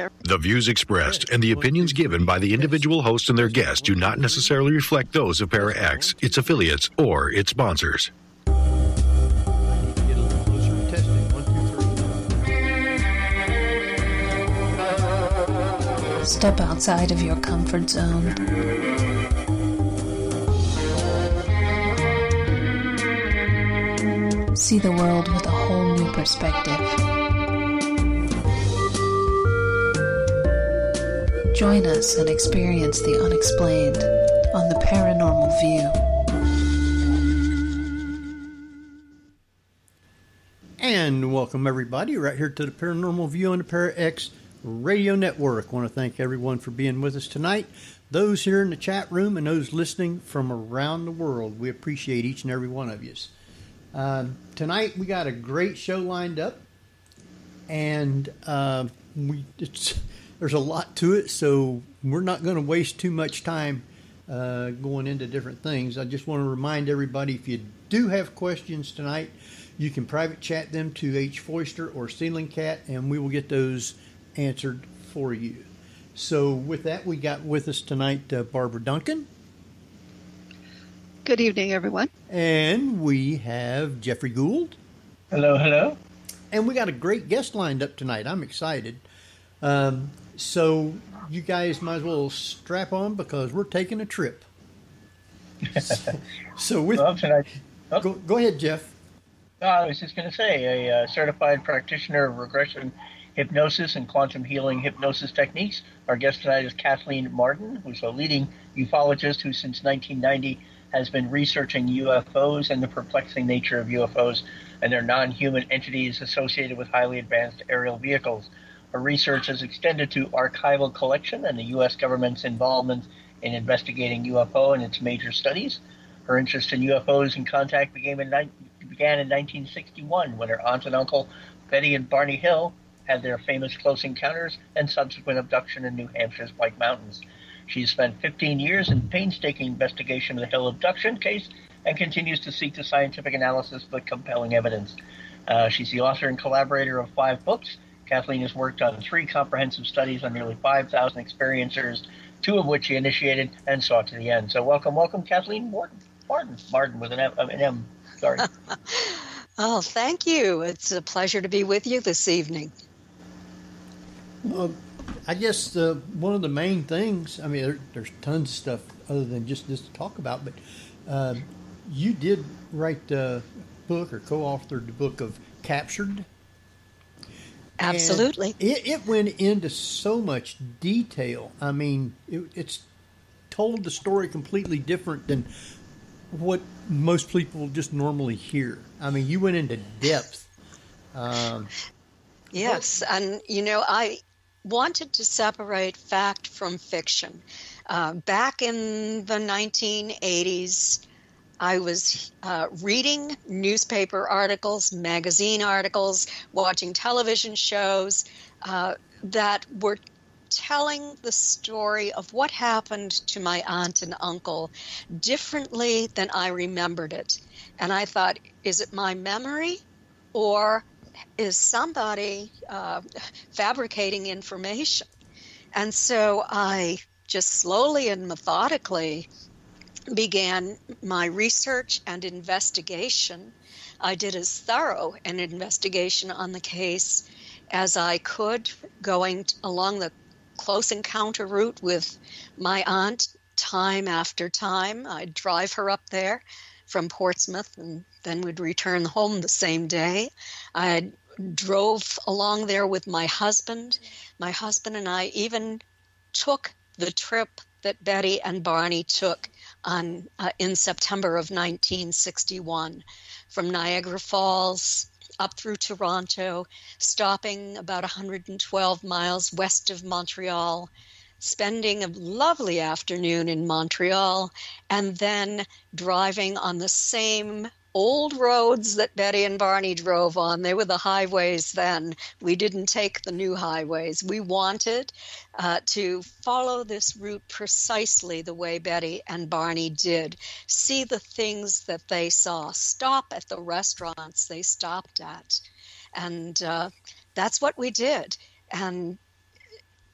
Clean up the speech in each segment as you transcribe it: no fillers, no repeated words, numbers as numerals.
there. The views expressed and the opinions given by the individual host and their guests do not necessarily reflect those of Para-X, its affiliates, or its sponsors. Step outside of your comfort zone. See the world with a whole new perspective. Join us and experience the unexplained on the Paranormal View. And welcome everybody right here to the Paranormal View on the Para-X Radio Network. I want to thank everyone for being with us tonight. Those here in the chat room and those listening from around the world, we appreciate each and every one of you. Tonight we got a great show lined up, and there's a lot to it, so we're not going to waste too much time going into different things. I just want to remind everybody, if you do have questions tonight, you can private chat them to H. Foister or Ceiling Cat, and we will get those answered for you. So with that, we got with us tonight Barbara Duncan. Good evening, everyone. And we have Jeffrey Gould. Hello, hello. And we got a great guest lined up tonight. I'm excited. So you guys might as well strap on because we're taking a trip. So with tonight. Go ahead, Jeff. I was just going to say, a certified practitioner of regression hypnosis and quantum healing hypnosis techniques. Our guest tonight is Kathleen Marden, who's a leading ufologist who since 1990 has been researching UFOs and the perplexing nature of UFOs and their non-human entities associated with highly advanced aerial vehicles. Her research has extended to archival collection and the U.S. government's involvement in investigating UFO and its major studies. Her interest in UFOs and contact began in 1961 when her aunt and uncle, Betty and Barney Hill, had their famous close encounters and subsequent abduction in New Hampshire's White Mountains. She's spent 15 years in painstaking investigation of the Hill abduction case and continues to seek the scientific analysis of the compelling evidence. She's the author and collaborator of 5 books. Kathleen has worked on 3 comprehensive studies on nearly 5,000 experiencers, 2 of which she initiated and saw to the end. So welcome, Kathleen Marden with an M. Sorry. Oh, thank you. It's a pleasure to be with you this evening. I guess one of the main things, I mean, there's tons of stuff other than just this to talk about, but you did write the book or co-authored the book of Captured. Absolutely. It went into so much detail. I mean, it's told the story completely different than what most people just normally hear. I mean, you went into depth. Yes, and I wanted to separate fact from fiction. Back in the 1980s, I was reading newspaper articles, magazine articles, watching television shows that were telling the story of what happened to my aunt and uncle differently than I remembered it. And I thought, is it my memory or is somebody fabricating information? And so I just slowly and methodically began my research and investigation. I did as thorough an investigation on the case as I could, going along the close encounter route with my aunt time after time. I'd drive her up there from Portsmouth and then would return home the same day. I drove along there with my husband. My husband and I even took the trip that Betty and Barney took on in September of 1961 from Niagara Falls up through Toronto, stopping about 112 miles west of Montreal, spending a lovely afternoon in Montreal, and then driving on the same old roads that Betty and Barney drove on. They were the highways then. We didn't take the new highways. We wanted to follow this route precisely the way Betty and Barney did. See the things that they saw. Stop at the restaurants they stopped at. And that's what we did. And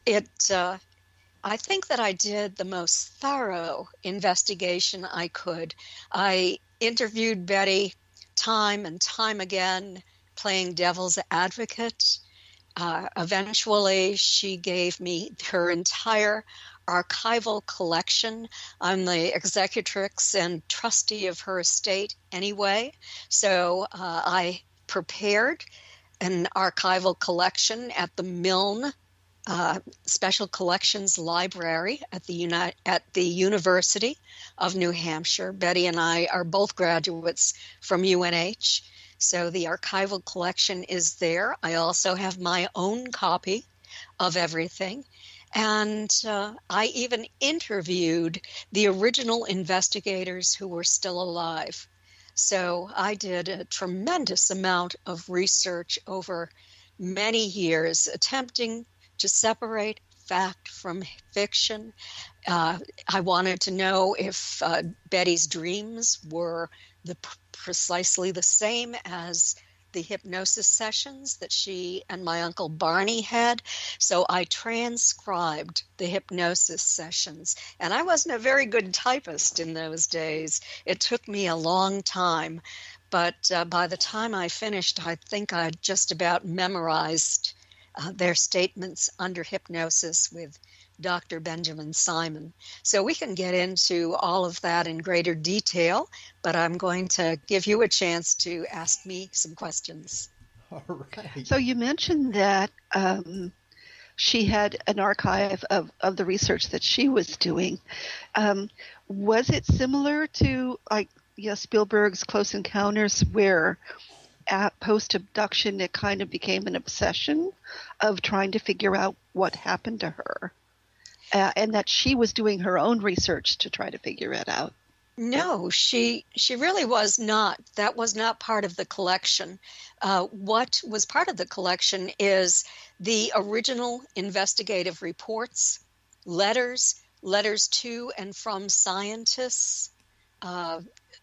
I think that I did the most thorough investigation I could. I interviewed Betty time and time again, playing devil's advocate. Eventually, she gave me her entire archival collection. I'm the executrix and trustee of her estate anyway, so I prepared an archival collection at the Milne Special Collections Library at the University of New Hampshire. Betty and I are both graduates from UNH, so the archival collection is there. I also have my own copy of everything, and I even interviewed the original investigators who were still alive. So I did a tremendous amount of research over many years, attempting to separate fact from fiction. I wanted to know if Betty's dreams were precisely the same as the hypnosis sessions that she and my uncle Barney had. So I transcribed the hypnosis sessions. And I wasn't a very good typist in those days. It took me a long time. But by the time I finished, I think I'd just about memorized their statements under hypnosis with Dr. Benjamin Simon. So we can get into all of that in greater detail, but I'm going to give you a chance to ask me some questions. All right. So you mentioned that she had an archive of the research that she was doing. Was it similar to Spielberg's Close Encounters, where at post-abduction it kind of became an obsession of trying to figure out what happened to her, and that she was doing her own research to try to figure it out? No, she really was not. That was not part of the collection. What was part of the collection is the original investigative reports, letters to and from scientists.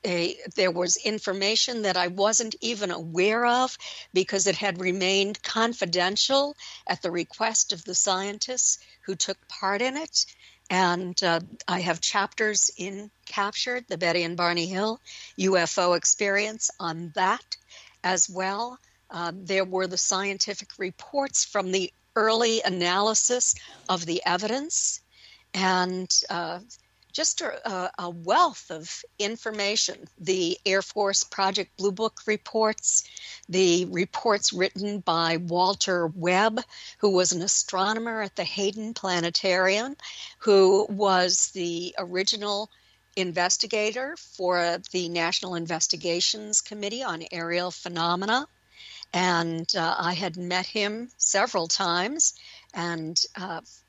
There was information that I wasn't even aware of because it had remained confidential at the request of the scientists who took part in it. And I have chapters in Captured, the Betty and Barney Hill UFO experience, on that as well. There were the scientific reports from the early analysis of the evidence, and just a wealth of information. The Air Force Project Blue Book reports, the reports written by Walter Webb, who was an astronomer at the Hayden Planetarium, who was the original investigator for the National Investigations Committee on Aerial Phenomena. And I had met him several times and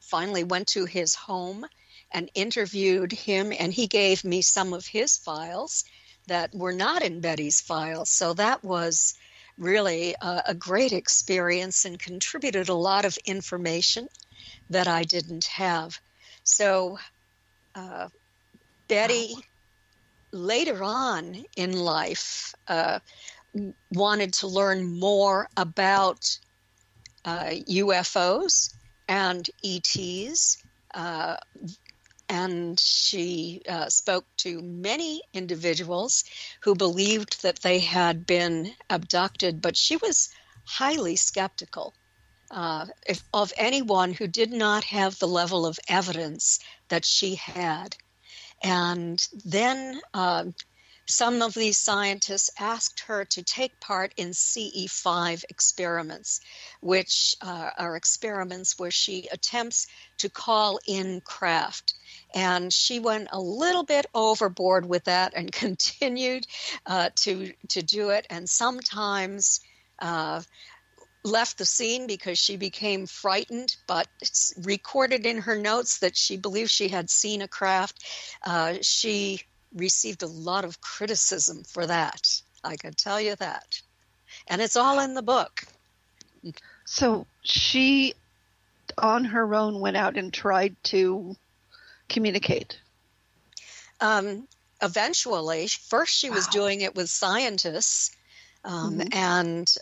finally went to his home and interviewed him, and he gave me some of his files that were not in Betty's files. So that was really a great experience and contributed a lot of information that I didn't have. So Betty, later on in life, wanted to learn more about UFOs and ETs, and she spoke to many individuals who believed that they had been abducted, but she was highly skeptical of anyone who did not have the level of evidence that she had. And then some of these scientists asked her to take part in CE5 experiments, which are experiments where she attempts to call in craft. And she went a little bit overboard with that and continued to do it, and sometimes left the scene because she became frightened, but it's recorded in her notes that she believed she had seen a craft. She received a lot of criticism for that. I can tell you that. And it's all in the book. So she, on her own, went out and tried to communicate. Eventually, first she was doing it with scientists, and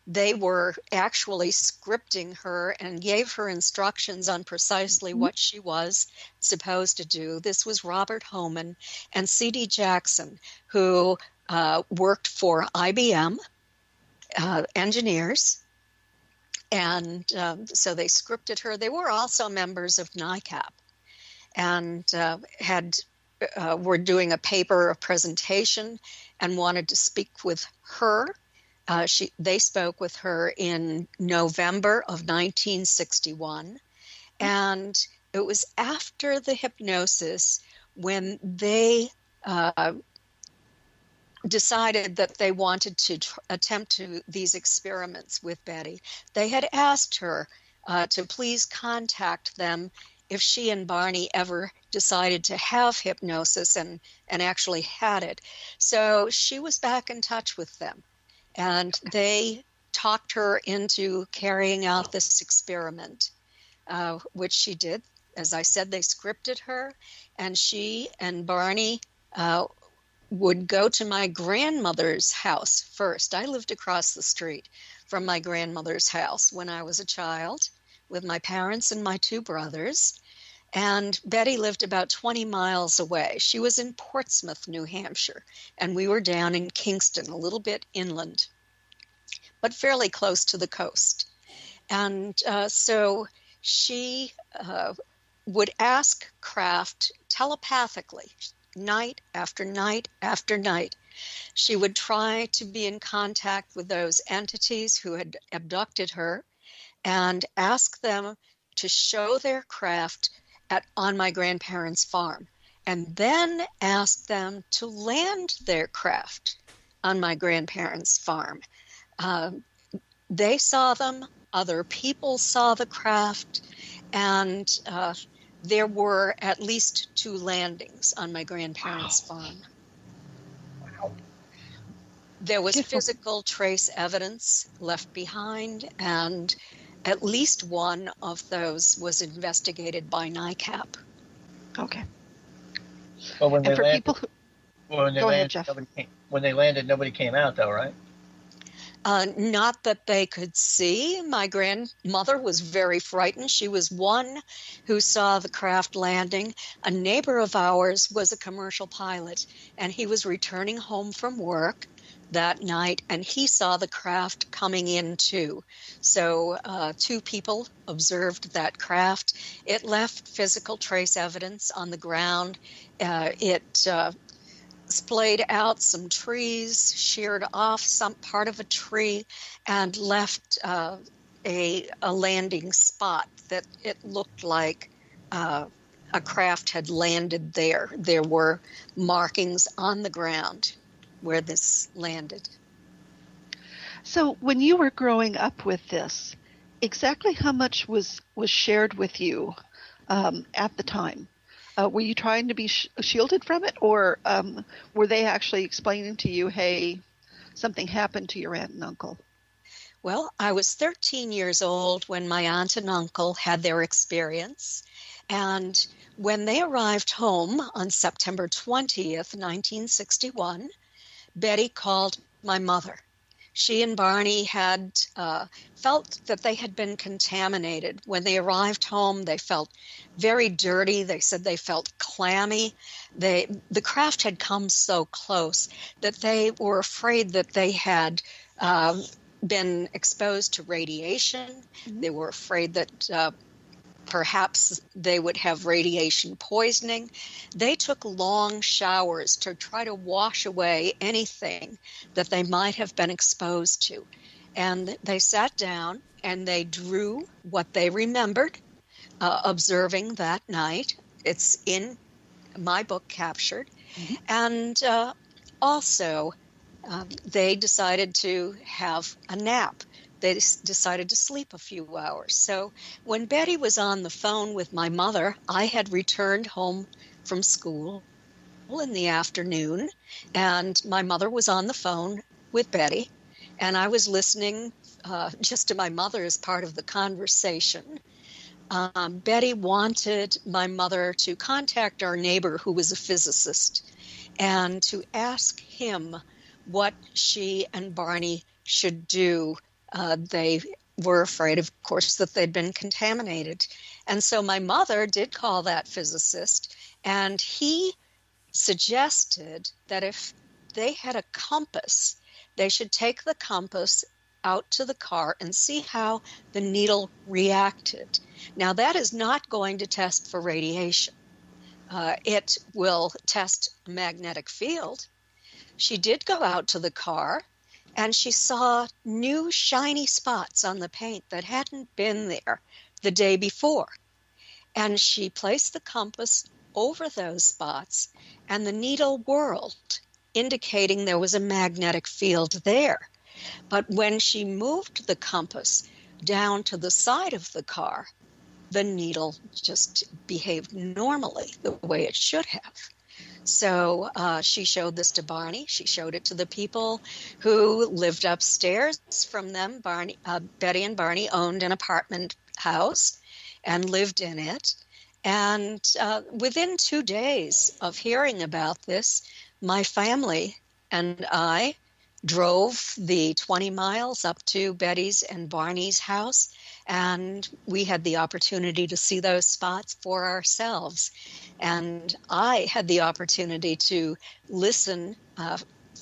they were actually scripting her and gave her instructions on precisely what she was supposed to do. This was Robert Homan and C.D. Jackson, who worked for IBM engineers. And so they scripted her. They were also members of NICAP and were doing a paper, a presentation, and wanted to speak with her. They spoke with her in November of 1961, and it was after the hypnosis when they decided that they wanted to attempt these experiments with Betty. They had asked her to please contact them if she and Barney ever decided to have hypnosis and actually had it. So she was back in touch with them. And they talked her into carrying out this experiment, which she did. As I said, they scripted her, and she and Barney would go to my grandmother's house first. I lived across the street from my grandmother's house when I was a child with my parents and my two brothers. And Betty lived about 20 miles away. She was in Portsmouth, New Hampshire, and we were down in Kingston, a little bit inland, but fairly close to the coast. And so she would ask Kraft telepathically, night after night after night. She would try to be in contact with those entities who had abducted her and ask them to show their craft on my grandparents' farm, and then ask them to land their craft on my grandparents' farm. They saw them, other people saw the craft, and there were at least 2 landings on my grandparents' farm. Wow. There was physical trace evidence left behind, and at least one of those was investigated by NICAP. Okay. But when they landed, Jeff. When they landed, nobody came out, though, right? Not that they could see. My grandmother was very frightened. She was one who saw the craft landing. A neighbor of ours was a commercial pilot, and he was returning home from work that night, and he saw the craft coming in too. So 2 people observed that craft. It left physical trace evidence on the ground. It splayed out some trees, sheared off some part of a tree, and left a landing spot that it looked like a craft had landed there. There were markings on the ground where this landed. So when you were growing up with this, exactly how much was shared with you at the time? Were you trying to be shielded from it, or were they actually explaining to you, hey, something happened to your aunt and uncle? Well, I was 13 years old when my aunt and uncle had their experience. And when they arrived home on September 20th, 1961, Betty called my mother. She and Barney had felt that they had been contaminated. When they arrived home, they felt very dirty. They said they felt clammy. The craft had come so close that they were afraid that they had been exposed to radiation. Mm-hmm. They were afraid that perhaps they would have radiation poisoning. They took long showers to try to wash away anything that they might have been exposed to. And they sat down and they drew what they remembered observing that night. It's in my book, Captured. Mm-hmm. And also, they decided to have a nap. They decided to sleep a few hours. So when Betty was on the phone with my mother, I had returned home from school in the afternoon, and my mother was on the phone with Betty, and I was listening just to my mother as part of the conversation. Betty wanted my mother to contact our neighbor, who was a physicist, and to ask him what she and Barney should do They were afraid, of course, that they'd been contaminated. And so my mother did call that physicist, and he suggested that if they had a compass, they should take the compass out to the car and see how the needle reacted. Now, that is not going to test for radiation. It will test a magnetic field. She did go out to the car, and she saw new shiny spots on the paint that hadn't been there the day before. And she placed the compass over those spots, and the needle whirled, indicating there was a magnetic field there. But when she moved the compass down to the side of the car, the needle just behaved normally, the way it should have. So she showed this to Barney. She showed it to the people who lived upstairs from them. Betty and Barney owned an apartment house and lived in it. And within 2 days of hearing about this, my family and I drove the 20 miles up to Betty's and Barney's house, and we had the opportunity to see those spots for ourselves. And I had the opportunity to listen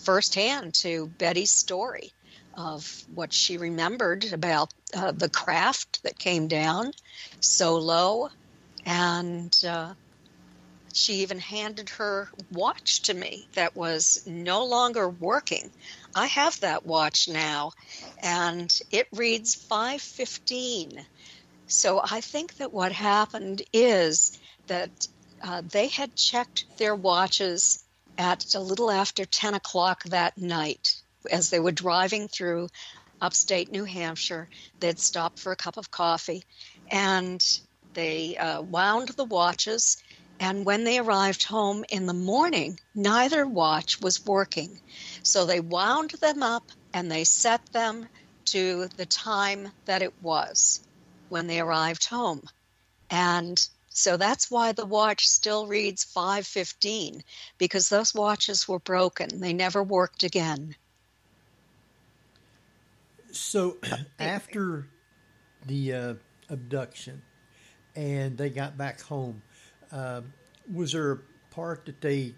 firsthand to Betty's story of what she remembered about the craft that came down so low. And she even handed her watch to me that was no longer working. I have that watch now, and it reads 5:15. So I think that what happened is that they had checked their watches at a little after 10 o'clock that night as they were driving through upstate New Hampshire. They'd stopped for a cup of coffee, and they wound the watches. And when they arrived home in the morning, neither watch was working. So they wound them up and they set them to the time that it was when they arrived home. And so that's why the watch still reads 5:15, because those watches were broken. They never worked again. So after the abduction and they got back home, was there a part that they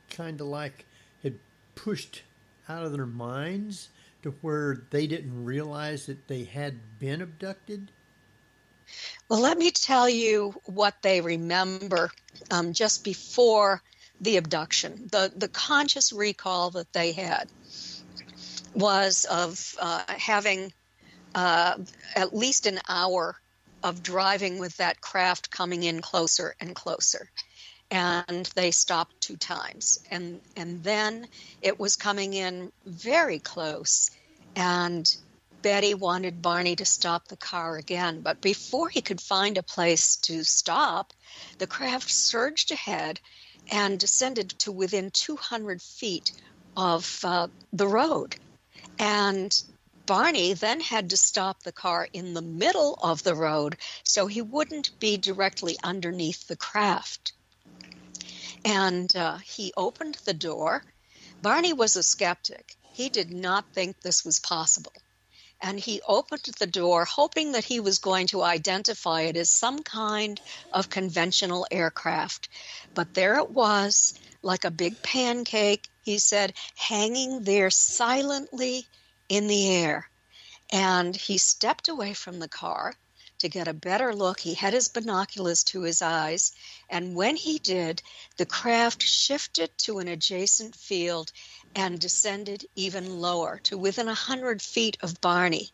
kind of like had pushed out of their minds to where they didn't realize that they had been abducted? Well, let me tell you what they remember just before the abduction. The conscious recall that they had was of having at least an hour of driving with that craft coming in closer and closer. And they stopped 2 times. And then it was coming in very close. And Betty wanted Barney to stop the car again. But before he could find a place to stop, the craft surged ahead and descended to within 200 feet of the road. And Barney then had to stop the car in the middle of the road so he wouldn't be directly underneath the craft. And he opened the door. Barney was a skeptic. He did not think this was possible. And he opened the door hoping that he was going to identify it as some kind of conventional aircraft. But there it was, like a big pancake, he said, hanging there silently in the air. And he stepped away from the car to get a better look. He had his binoculars to his eyes, and when he did, the craft shifted to an adjacent field and descended even lower to within 100 feet of Barney.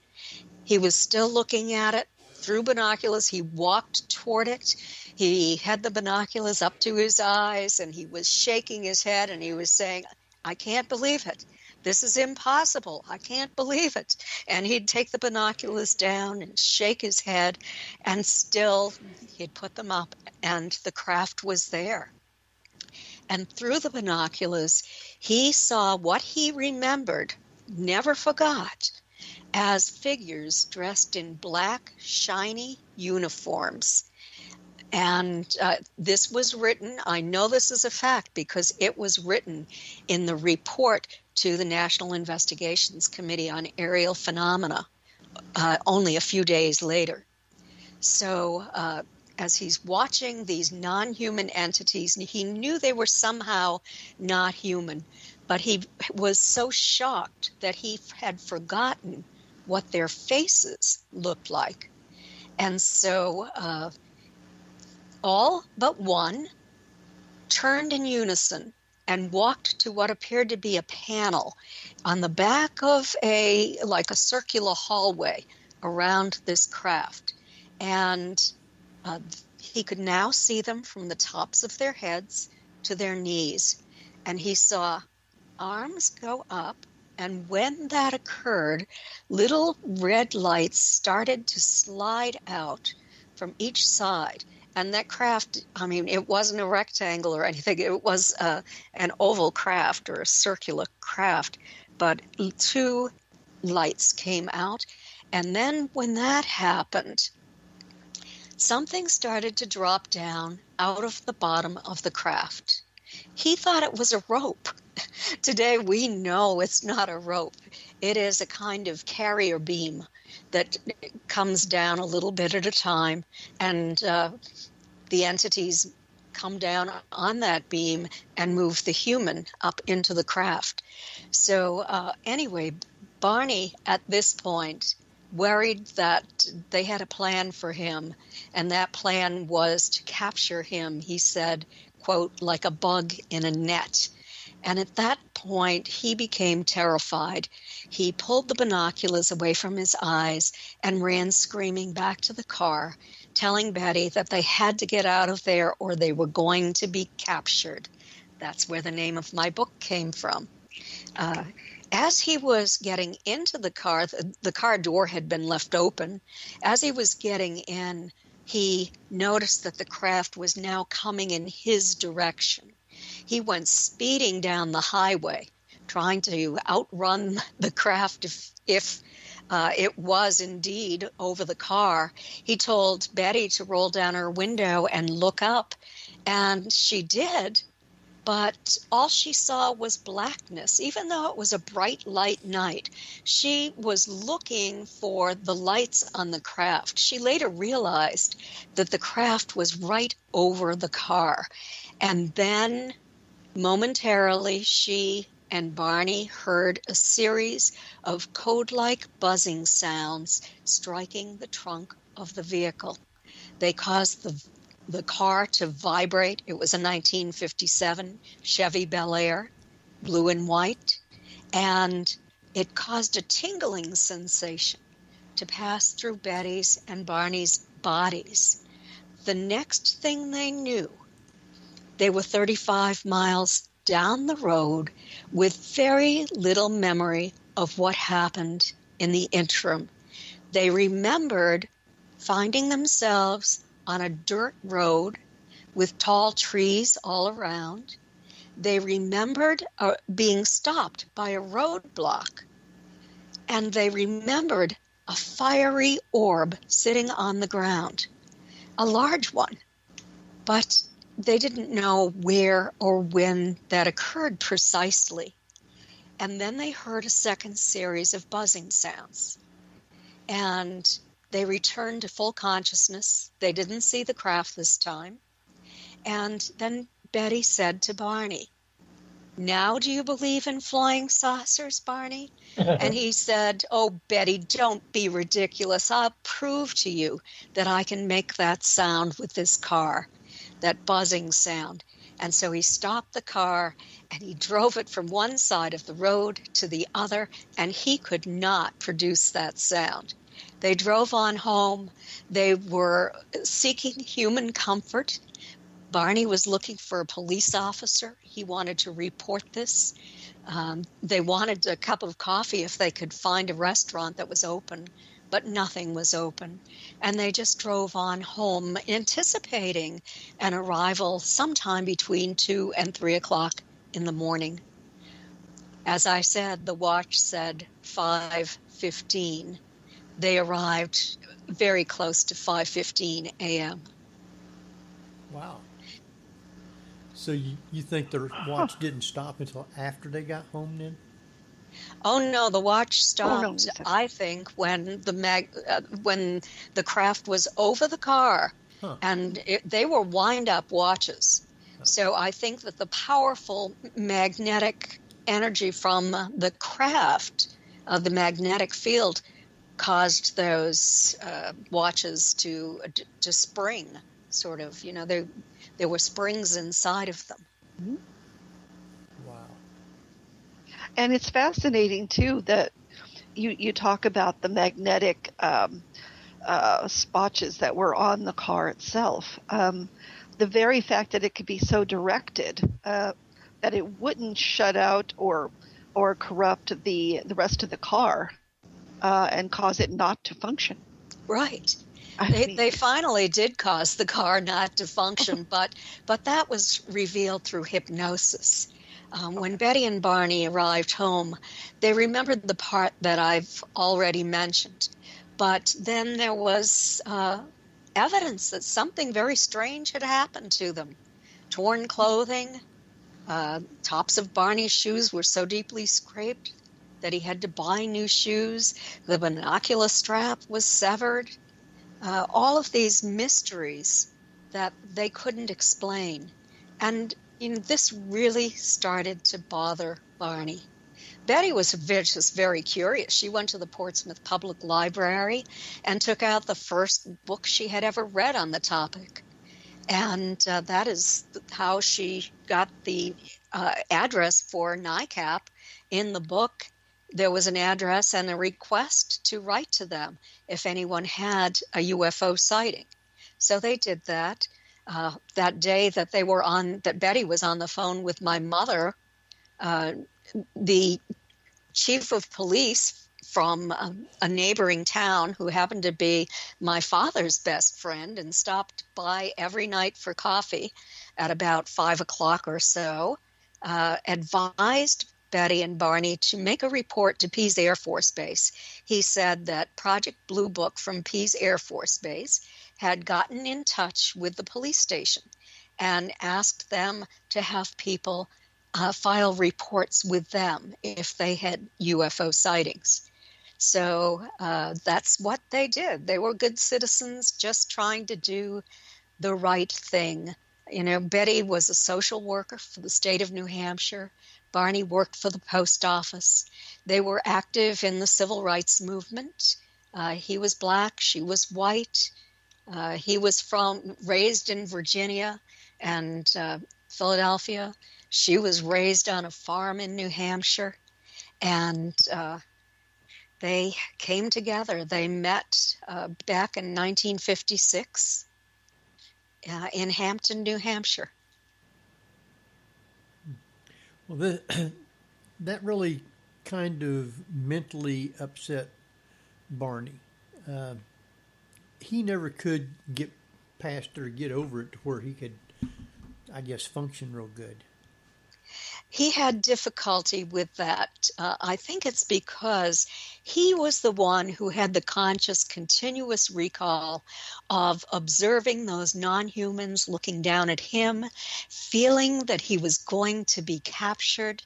He was still looking at it through binoculars. He walked toward it. He had the binoculars up to his eyes, and he was shaking his head, and he was saying, "I can't believe it. This is impossible. I can't believe it." And he'd take the binoculars down and shake his head, and still he'd put them up, and the craft was there. And through the binoculars, he saw what he remembered, never forgot, as figures dressed in black, shiny uniforms. And this was written, I know this is a fact because it was written in the report to the National Investigations Committee on Aerial Phenomena only a few days later. So as he's watching these non-human entities, he knew they were somehow not human, but he was so shocked that he had forgotten what their faces looked like. And so all but one turned in unison and walked to what appeared to be a panel on the back of a circular hallway around this craft. And he could now see them from the tops of their heads to their knees. And he saw arms go up. And when that occurred, little red lights started to slide out from each side. And that craft, I mean, it wasn't a rectangle or anything. It was an oval craft or a circular craft. But 2 lights came out. And then when that happened, something started to drop down out of the bottom of the craft. He thought it was a rope. Today we know it's not a rope. It is a kind of carrier beam that comes down a little bit at a time, and the entities come down on that beam and move the human up into the craft. So anyway, Barney at this point worried that they had a plan for him, and that plan was to capture him, he said, quote, like a bug in a net. And at that point, he became terrified. He pulled the binoculars away from his eyes and ran screaming back to the car, telling Betty that they had to get out of there or they were going to be captured. That's where the name of my book came from. As he was getting into the car door had been left open. As he was getting in, he noticed that the craft was now coming in his direction. He went speeding down the highway, trying to outrun the craft if it was indeed over the car. He told Betty to roll down her window and look up, and she did. But all she saw was blackness. Even though it was a bright light night, she was looking for the lights on the craft. She later realized that the craft was right over the car. And then, momentarily, she and Barney heard a series of code-like buzzing sounds striking the trunk of the vehicle. They caused the car to vibrate. It was a 1957 Chevy Bel Air, blue and white, and it caused a tingling sensation to pass through Betty's and Barney's bodies. The next thing they knew, they were 35 miles down the road with very little memory of what happened in the interim. They remembered finding themselves on a dirt road with tall trees all around. They remembered being stopped by a roadblock, and they remembered a fiery orb sitting on the ground, a large one, but they didn't know where or when that occurred precisely. And then they heard a second series of buzzing sounds, and they returned to full consciousness. They didn't see the craft this time. And then Betty said to Barney, "Now do you believe in flying saucers, Barney?" And he said, "Oh, Betty, don't be ridiculous. I'll prove to you that I can make that sound with this car, that buzzing sound." And so he stopped the car and he drove it from one side of the road to the other, and he could not produce that sound. They drove on home. They were seeking human comfort. Barney was looking for a police officer. He wanted to report this. They wanted a cup of coffee if they could find a restaurant that was open, but nothing was open. And they just drove on home, anticipating an arrival sometime between 2 and 3 o'clock in the morning. As I said, the watch said 5:15. They arrived very close to 5:15 a.m. Wow. So you think the watch didn't stop until after they got home then? Oh no, the watch stopped. Oh, no. I think when the craft was over the car, and they were wind-up watches. So I think that the powerful magnetic energy from the craft, the magnetic field, caused those watches to spring. Sort of, there were springs inside of them. Mm-hmm. Wow. And it's fascinating, too, that you talk about the magnetic spotches that were on the car itself. The very fact that it could be so directed that it wouldn't shut out or corrupt the rest of the car and cause it not to function. Right. They finally did cause the car not to function, but that was revealed through hypnosis. When Betty and Barney arrived home, they remembered the part that I've already mentioned. But then there was evidence that something very strange had happened to them. Torn clothing, tops of Barney's shoes were so deeply scraped that he had to buy new shoes. The binocular strap was severed. All of these mysteries that they couldn't explain. And this really started to bother Barney. Betty was just very curious. She went to the Portsmouth Public Library and took out the first book she had ever read on the topic. And that is how she got the address for NICAP. In the book, there was an address and a request to write to them if anyone had a UFO sighting. So they did that. That day that that Betty was on the phone with my mother, the chief of police from a neighboring town, who happened to be my father's best friend and stopped by every night for coffee at about 5 o'clock or so, advised Betty and Barney to make a report to Pease Air Force Base. He said that Project Blue Book from Pease Air Force Base had gotten in touch with the police station and asked them to have people file reports with them if they had UFO sightings. So that's what they did. They were good citizens just trying to do the right thing. Betty was a social worker for the state of New Hampshire. Barney worked for the post office. They were active in the civil rights movement. He was black, she was white. He was raised in Virginia and Philadelphia. She was raised on a farm in New Hampshire. And they came together. They met back in 1956 in Hampton, New Hampshire. Well, that really kind of mentally upset Barney. He never could get past or get over it to where he could, I guess, function real good. He had difficulty with that. I think it's because he was the one who had the conscious, continuous recall of observing those non-humans looking down at him, feeling that he was going to be captured,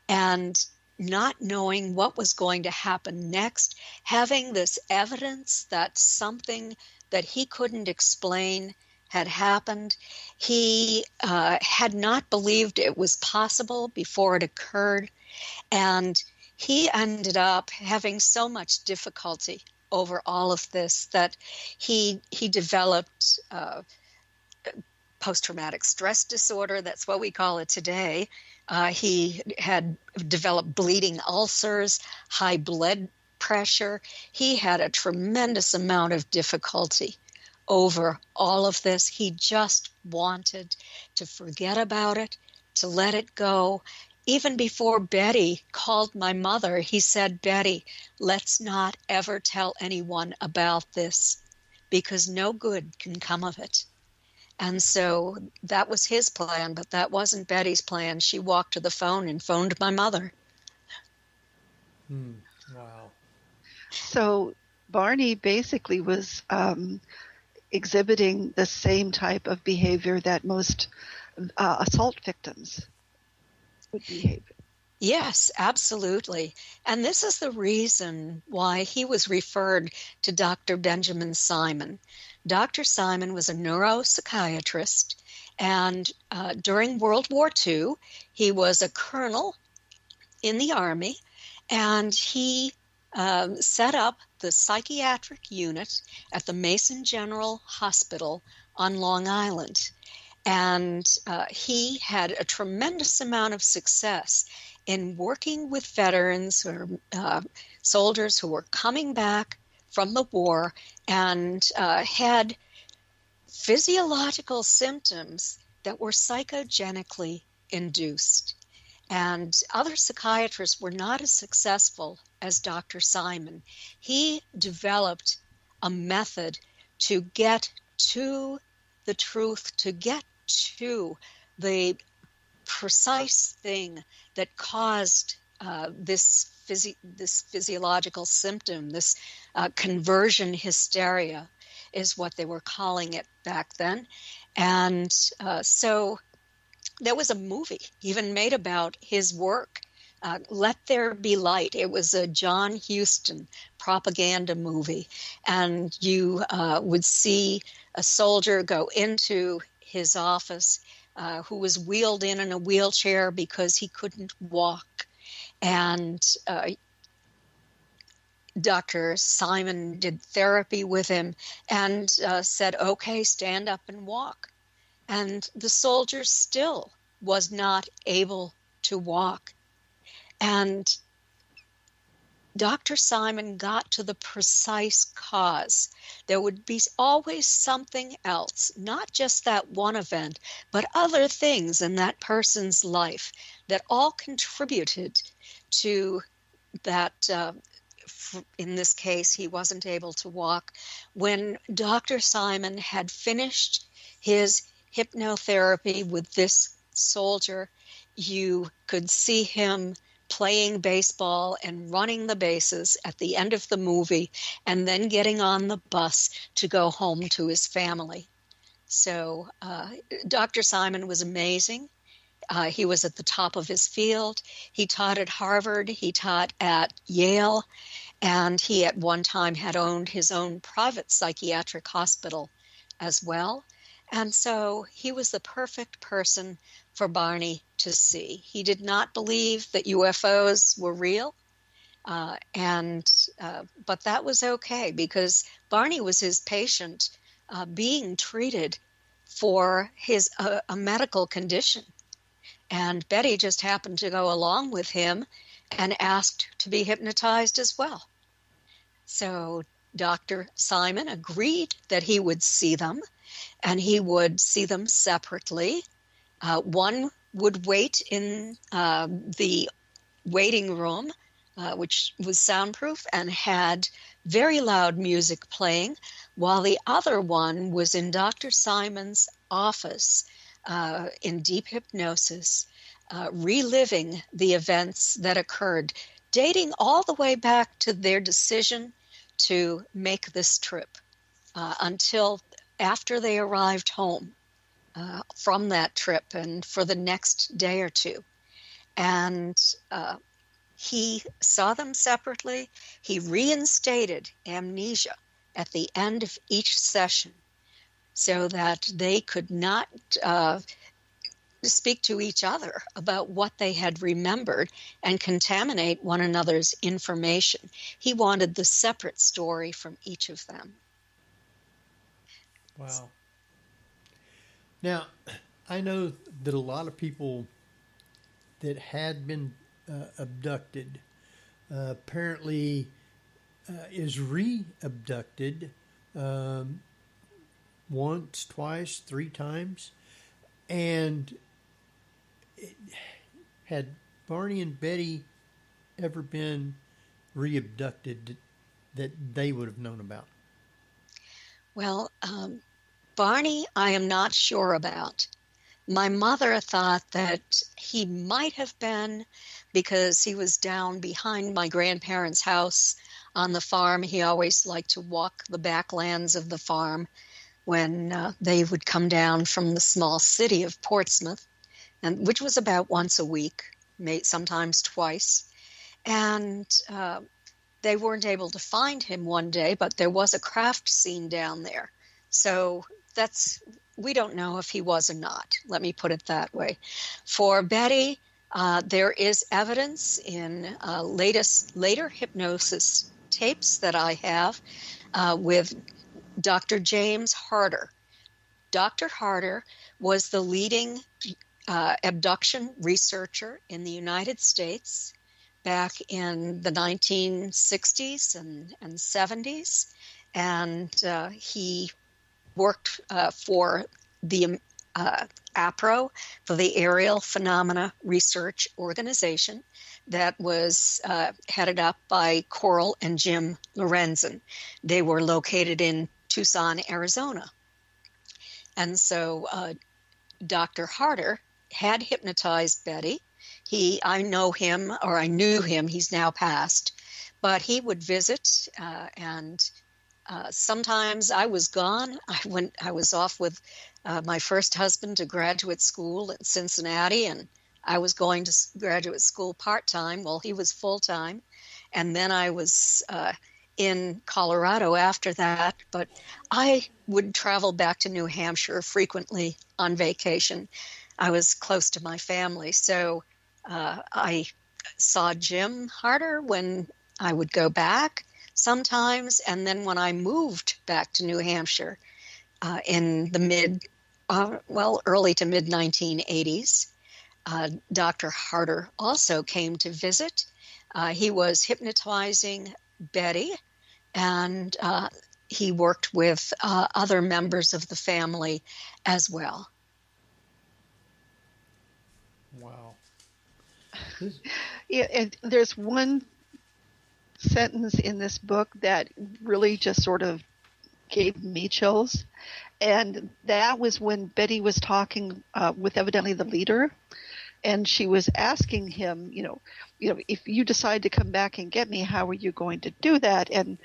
and not knowing what was going to happen next, having this evidence that something that he couldn't explain had happened. He had not believed it was possible before it occurred, and he ended up having so much difficulty over all of this that he developed post-traumatic stress disorder. That's what we call it today. He had developed bleeding ulcers, high blood pressure. He had a tremendous amount of difficulty over all of this. He just wanted to forget about it, to let it go. Even before Betty called my mother, he said, "Betty, let's not ever tell anyone about this because no good can come of it." And so that was his plan, but that wasn't Betty's plan. She walked to the phone and phoned my mother. Wow. So Barney basically was exhibiting the same type of behavior that most assault victims would behave. Yes, absolutely. And this is the reason why he was referred to Dr. Benjamin Simon. Dr. Simon was a neuropsychiatrist, and during World War II, he was a colonel in the Army, and he set up the psychiatric unit at the Mason General Hospital on Long Island. And he had a tremendous amount of success in working with veterans or soldiers who were coming back from the war and had physiological symptoms that were psychogenically induced. And other psychiatrists were not as successful as Dr. Simon. He developed a method to get to the truth, to get to the precise thing that caused this physiological symptom, this conversion hysteria is what they were calling it back then. And so there was a movie even made about his work, Let There Be Light. It was a John Huston propaganda movie. And you would see a soldier go into his office who was wheeled in a wheelchair because he couldn't walk. And Dr. Simon did therapy with him and said, okay, stand up and walk. And the soldier still was not able to walk. And Dr. Simon got to the precise cause. There would be always something else, not just that one event, but other things in that person's life that all contributed to that. In this case, he wasn't able to walk. When Dr. Simon had finished his hypnotherapy with this soldier, you could see him playing baseball and running the bases at the end of the movie and then getting on the bus to go home to his family. So Dr. Simon was amazing. He was at the top of his field. He taught at Harvard. He taught at Yale. And he at one time had owned his own private psychiatric hospital as well. And so he was the perfect person for Barney to see. He did not believe that UFOs were real, but that was okay because Barney was his patient being treated for his a medical condition. And Betty just happened to go along with him and asked to be hypnotized as well. So Dr. Simon agreed that he would see them, and he would see them separately. One would wait in the waiting room, which was soundproof and had very loud music playing, while the other one was in Dr. Simon's office in deep hypnosis, reliving the events that occurred, dating all the way back to their decision to make this trip until after they arrived home from that trip and for the next day or two. And he saw them separately. He reinstated amnesia at the end of each session so that they could not speak to each other about what they had remembered and contaminate one another's information. He wanted the separate story from each of them. Wow. Now, I know that a lot of people that had been abducted apparently is re-abducted once, twice, 3 times. And had Barney and Betty ever been re-abducted that they would have known about? Well, Barney, I am not sure about. My mother thought that he might have been because he was down behind my grandparents' house on the farm. He always liked to walk the backlands of the farm when they would come down from the small city of Portsmouth, and which was about once a week. sometimes twice. And they weren't able to find him one day, but there was a craft scene down there. So we don't know if he was or not. Let me put it that way. For Betty, there is evidence in later hypnosis tapes that I have with Dr. James Harder. Dr. Harder was the leading abduction researcher in the United States back in the 1960s and 70s. And he worked for the APRO, for the Aerial Phenomena Research Organization, that was headed up by Coral and Jim Lorenzen. They were located in Tucson, Arizona. And so Dr. Harder had hypnotized Betty. I knew him, he's now passed, but he would visit and sometimes I was gone. I was off with my first husband to graduate school at Cincinnati, and I was going to graduate school part-time while he was full-time. And then I was in Colorado after that, but I would travel back to New Hampshire frequently on vacation. I was close to my family, so I saw Jim Harder when I would go back sometimes, and then when I moved back to New Hampshire in the early to mid 1980s, Dr. Harder also came to visit. He was hypnotizing Betty, and he worked with other members of the family as well. Wow. Yeah, and there's one sentence in this book that really just sort of gave me chills, and that was when Betty was talking with evidently the leader, and she was asking him, if you decide to come back and get me, how are you going to do that? And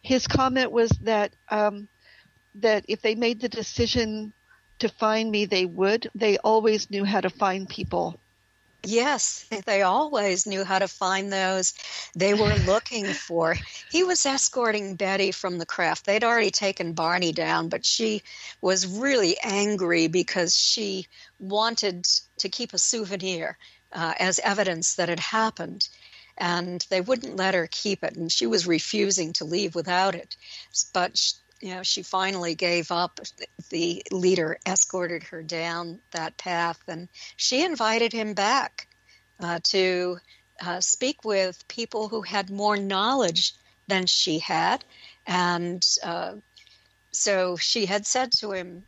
his comment was that if they made the decision to find me, they would. They always knew how to find people. Yes, they always knew how to find those they were looking for. He was escorting Betty from the craft. They'd already taken Barney down, but she was really angry because she wanted to keep a souvenir as evidence that it happened. And they wouldn't let her keep it, and she was refusing to leave without it. But she finally gave up. The leader escorted her down that path, and she invited him back to speak with people who had more knowledge than she had. And so she had said to him,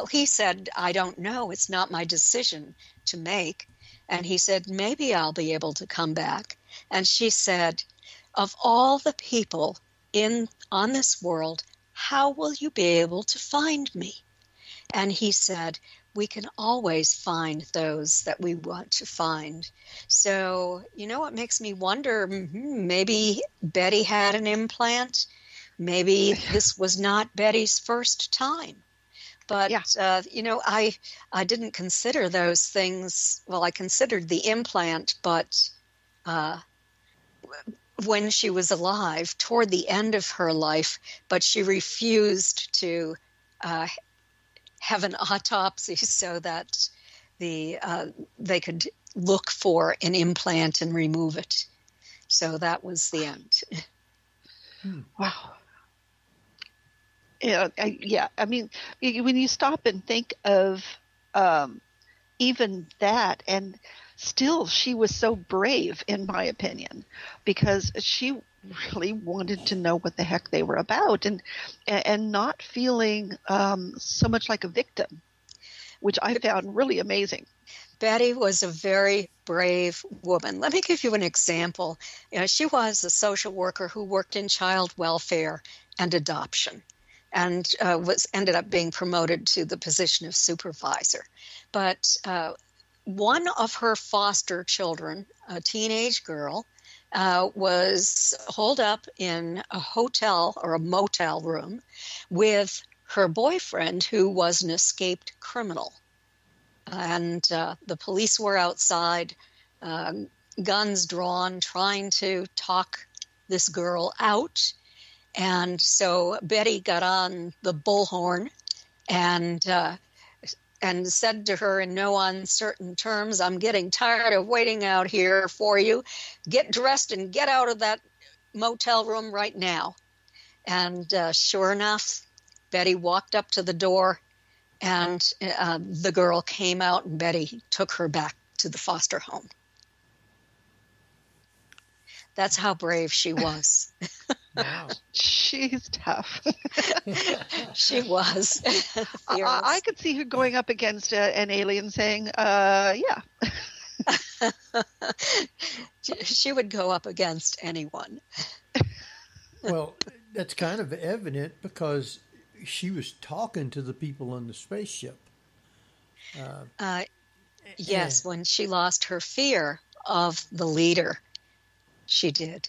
he said, "I don't know. It's not my decision to make." And he said, "Maybe I'll be able to come back." And she said, "Of all the people on this world, how will you be able to find me?" And he said, "We can always find those that we want to find." So, it makes me wonder, maybe Betty had an implant. Maybe this was not Betty's first time. But, yeah. I didn't consider those things. Well, I considered the implant, but when she was alive, toward the end of her life, but she refused to have an autopsy so that they could look for an implant and remove it. So that was the end. Wow. Yeah, I mean, when you stop and think of even that, and still she was so brave, in my opinion, because she really wanted to know what the heck they were about, and not feeling so much like a victim, which I found really amazing. Betty was a very brave woman. Let me give you an example. She was a social worker who worked in child welfare and adoption, and ended up being promoted to the position of supervisor. But one of her foster children, a teenage girl, was holed up in a hotel or a motel room with her boyfriend, who was an escaped criminal. and the police were outside, guns drawn, trying to talk this girl out. And so Betty got on the bullhorn and said to her in no uncertain terms, "I'm getting tired of waiting out here for you. Get dressed and get out of that motel room right now." And sure enough, Betty walked up to the door, and the girl came out, and Betty took her back to the foster home. That's how brave she was. Wow. She's tough. She was. I could see her going up against an alien saying, yeah. She would go up against anyone. Well, that's kind of evident because she was talking to the people on the spaceship. Yes, when she lost her fear of the leader, she did.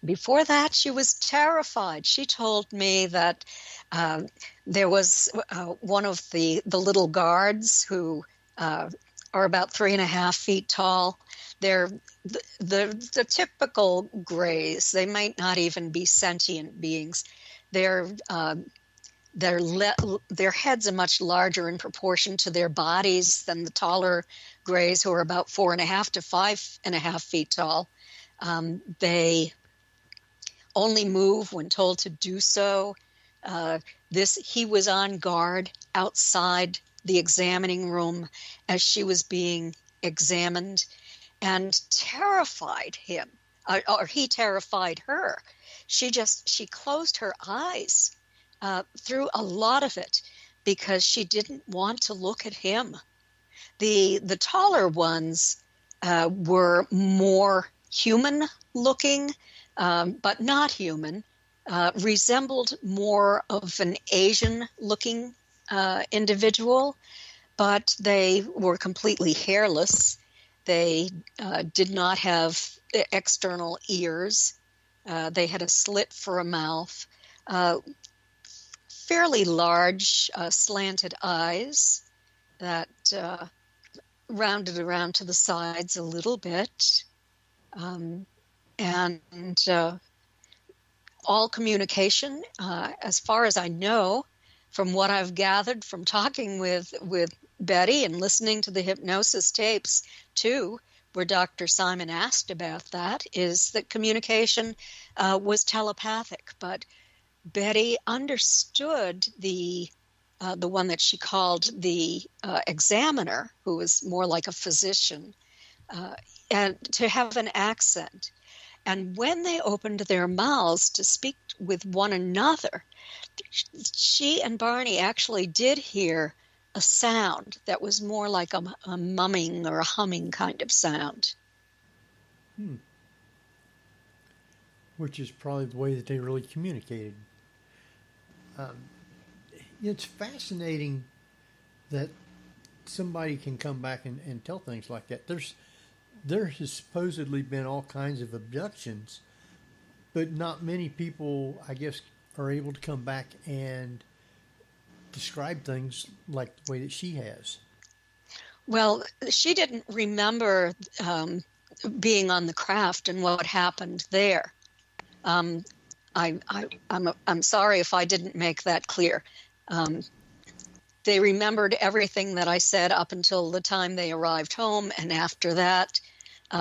Before that, she was terrified. She told me that there was one of the little guards who are about 3.5 feet tall. They're the typical grays. They might not even be sentient beings. Their heads are much larger in proportion to their bodies than the taller grays, who are about 4.5 to 5.5 feet tall. They only move when told to do so. He was on guard outside the examining room as she was being examined, and terrified him, or he terrified her. She closed her eyes through a lot of it because she didn't want to look at him. The taller ones were more human looking, but not human, resembled more of an Asian looking individual, but they were completely hairless. They did not have external ears. They had a slit for a mouth, fairly large slanted eyes that rounded around to the sides a little bit, and all communication, as far as I know, from what I've gathered from talking with Betty and listening to the hypnosis tapes too, where Dr. Simon asked about that, is that communication was telepathic. But Betty understood the one that she called the examiner, who was more like a physician, and to have an accent. And when they opened their mouths to speak with one another, she and Barney actually did hear a sound that was more like a mumming or a humming kind of sound. Which is probably the way that they really communicated. It's fascinating that somebody can come back and tell things like that. There has supposedly been all kinds of abductions, but not many people, I guess, are able to come back and describe things like the way that she has. Well, she didn't remember being on the craft and what happened there. I'm sorry if I didn't make that clear. They remembered everything that I said up until the time they arrived home, and after that,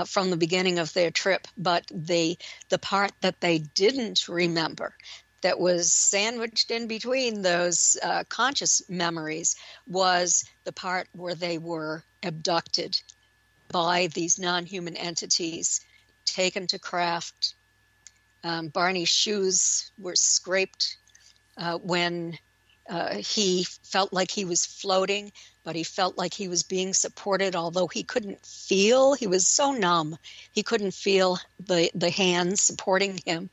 from the beginning of their trip. But the part that they didn't remember, that was sandwiched in between those conscious memories, was the part where they were abducted by these non-human entities, taken to craft. Barney's shoes were scraped when he felt like he was floating, but he felt like he was being supported, although he couldn't feel. He was so numb, he couldn't feel the hands supporting him.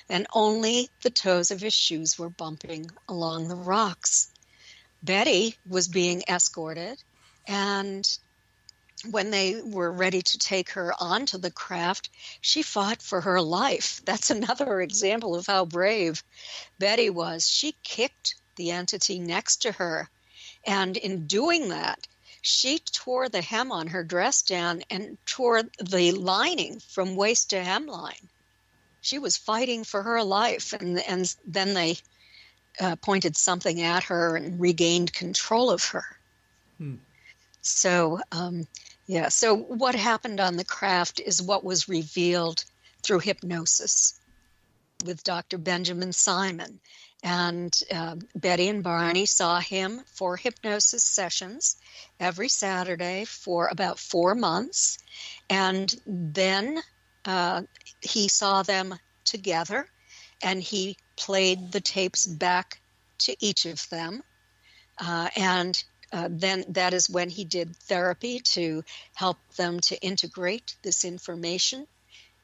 And only the toes of his shoes were bumping along the rocks. Betty was being escorted, and when they were ready to take her onto the craft, she fought for her life. That's another example of how brave Betty was. She kicked the entity next to her And in doing that, she tore the hem on her dress down and tore the lining from waist to hemline. She was fighting for her life, and then they pointed something at her and regained control of her. So, so what happened on the craft is what was revealed through hypnosis with Dr. Benjamin Simon. And Betty and Barney saw him for hypnosis sessions every Saturday for about 4 months. And then he saw them together, and he played the tapes back to each of them. Then that is when he did therapy to help them to integrate this information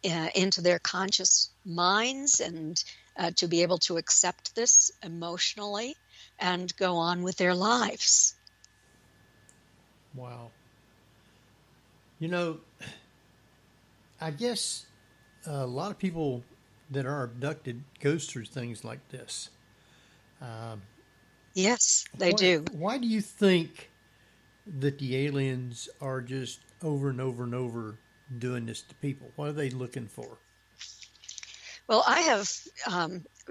into their conscious minds and to be able to accept this emotionally and go on with their lives. Wow. You know, I guess a lot of people that are abducted goes through things like this. Yes, they do. Why do you think that the aliens are just over and over and over doing this to people? What are they looking for? Well, I have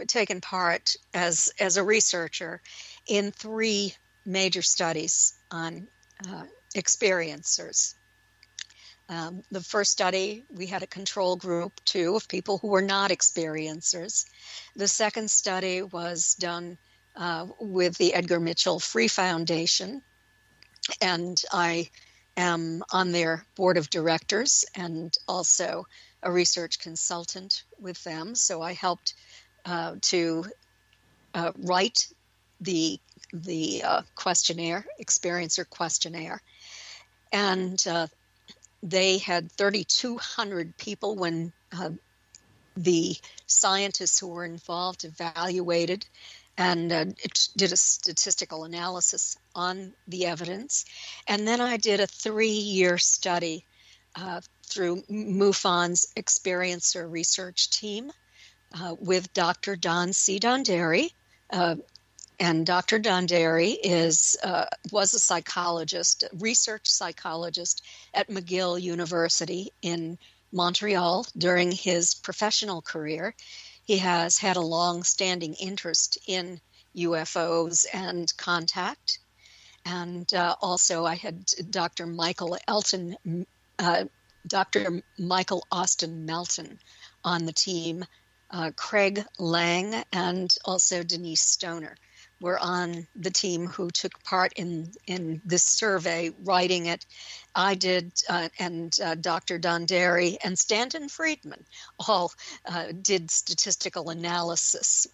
taken part as a researcher in 3 major studies on experiencers. The first study, we had a control group, 2, of people who were not experiencers. The second study was done with the Edgar Mitchell Free Foundation, and I am on their board of directors and also a research consultant with them. So I helped to write the questionnaire, experiencer questionnaire, and they had 3,200 people when the scientists who were involved evaluated and did a statistical analysis on the evidence. And then I did a 3-year study through MUFON's experiencer research team with Dr. Don C. Donderi. And Dr. Donderi was a psychologist, a research psychologist at McGill University in Montreal during his professional career. He has had a long-standing interest in UFOs and contact. And also I had Dr. Michael Austin Melton on the team. Craig Lang and also Denise Stoner were on the team who took part in this survey, writing it. I did, and Dr. Donderi and Stanton Friedman all did statistical analysis.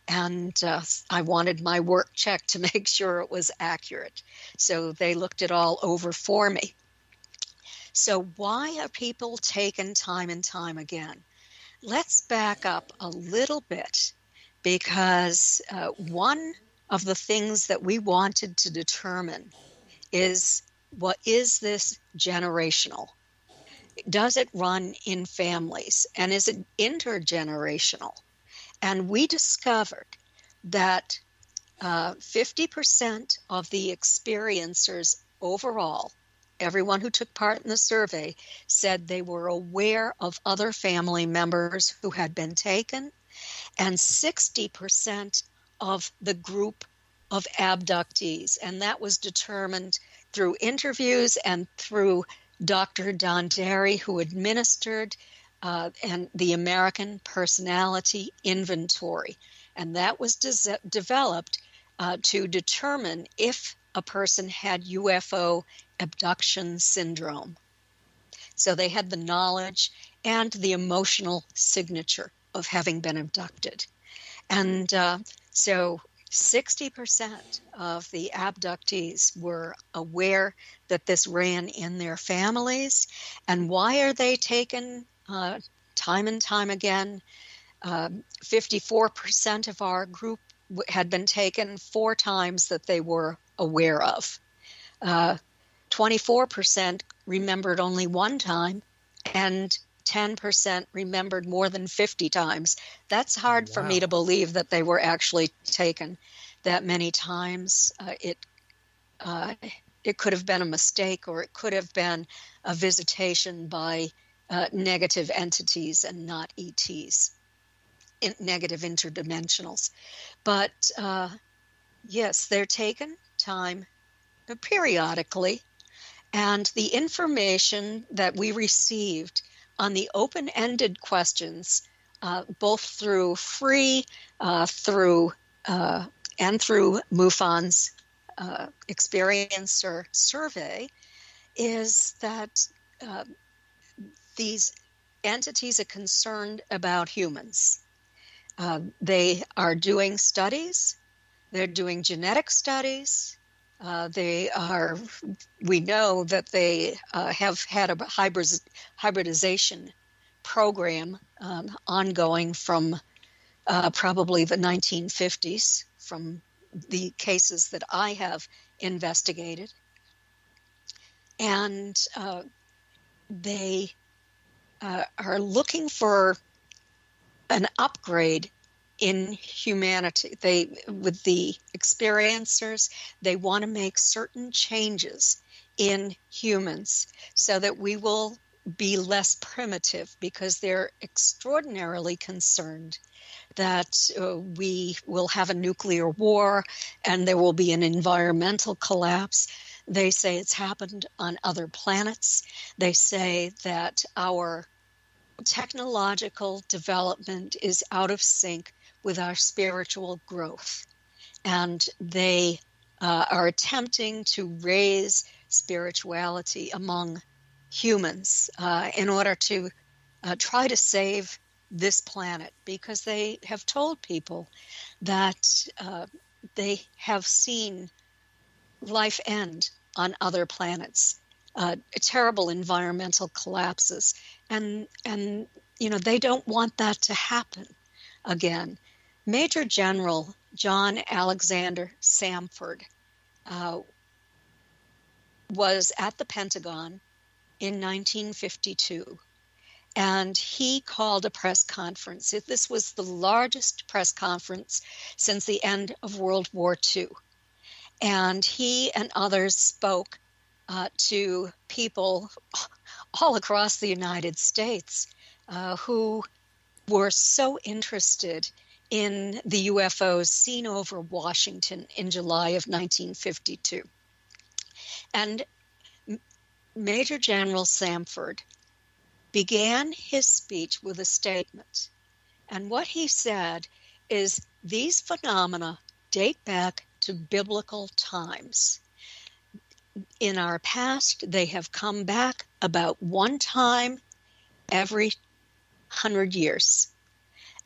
And I wanted my work checked to make sure it was accurate. So they looked it all over for me. So why are people taken time and time again? Let's back up a little bit, because one of the things that we wanted to determine is, what is this generational? Does it run in families? And is it intergenerational? And we discovered that 50% of the experiencers overall, everyone who took part in the survey, said they were aware of other family members who had been taken, and 60% of the group of abductees. And that was determined through interviews and through Dr. Donderi, who administered and the American Personality Inventory. And that was developed to determine if a person had UFO abduction syndrome. So they had the knowledge and the emotional signature of having been abducted. And so 60% of the abductees were aware that this ran in their families. And why are they taken time and time again? 54% of our group had been taken 4 times that they were aware of. 24% remembered only 1 time, and 10% remembered more than 50 times. That's hard for me to believe that they were actually taken. that many times it could have been a mistake, or it could have been a visitation by negative entities and not ETs, negative interdimensionals. But yes, they're taken time periodically, and the information that we received on the open-ended questions, both through free, and through MUFON's experiencer survey, is that these entities are concerned about humans. They are doing studies. They're doing genetic studies. We know that they have had a hybridization program ongoing from probably the 1950s, from the cases that I have investigated. And they are looking for an upgrade in humanity. With the experiencers, they want to make certain changes in humans so that we will be less primitive, because they're extraordinarily concerned that we will have a nuclear war and there will be an environmental collapse. They say it's happened on other planets. They say that our technological development is out of sync with our spiritual growth. And they are attempting to raise spirituality among humans in order to try to save this planet, because they have told people that they have seen life end on other planets, terrible environmental collapses, and they don't want that to happen again. Major General John Alexander Samford was at the Pentagon in 1952. And he called a press conference. This was the largest press conference since the end of World War II. And he and others spoke to people all across the United States who were so interested in the UFOs seen over Washington in July of 1952. And Major General Samford began his speech with a statement. And what he said is, these phenomena date back to biblical times. In our past, they have come back about one time every 100 years.